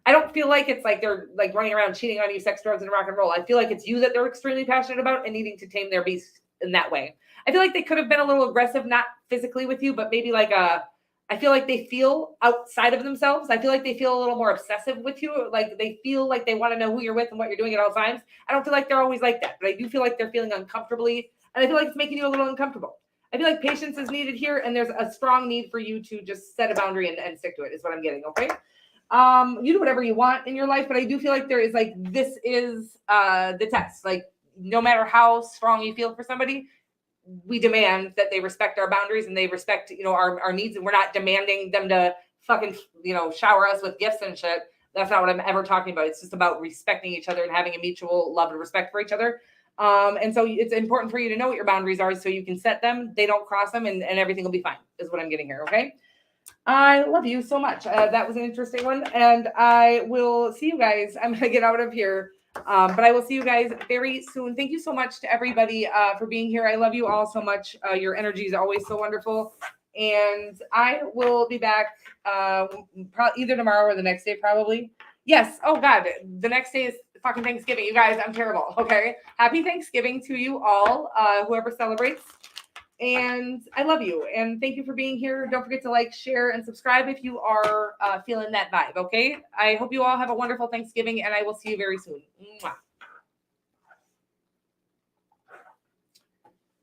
I don't feel like it's like they're like running around cheating on you, sex, drugs, and rock and roll. I feel like it's you that they're extremely passionate about and needing to tame their beast in that way. I feel like they could have been a little aggressive, not physically with you, but maybe like I feel like they feel outside of themselves. I feel like they feel a little more obsessive with you. Like they feel like they want to know who you're with and what you're doing at all times. I don't feel like they're always like that, but I do feel like they're feeling uncomfortably. And I feel like it's making you a little uncomfortable. I feel like patience is needed here. And there's a strong need for you to just set a boundary and stick to it is what I'm getting. Okay. You do whatever you want in your life, but I do feel like there is like, this is the test. Like no matter how strong you feel for somebody, we demand that they respect our boundaries and they respect, our needs. And we're not demanding them to fucking, shower us with gifts and shit. That's not what I'm ever talking about. It's just about respecting each other and having a mutual love and respect for each other. And so it's important for you to know what your boundaries are so you can set them. They don't cross them and everything will be fine is what I'm getting here. Okay. I love you so much. That was an interesting one. And I will see you guys. I'm going to get out of here. But I will see you guys very soon. Thank you so much to everybody for being here. I love you all so much. Your energy is always so wonderful. And I will be back either tomorrow or the next day, probably. Yes. Oh, God. The next day is fucking Thanksgiving. You guys, I'm terrible. Okay. Happy Thanksgiving to you all, whoever celebrates. And I love you. And thank you for being here. Don't forget to like, share, and subscribe if you are feeling that vibe. Okay. I hope you all have a wonderful Thanksgiving, and I will see you very soon. Mwah.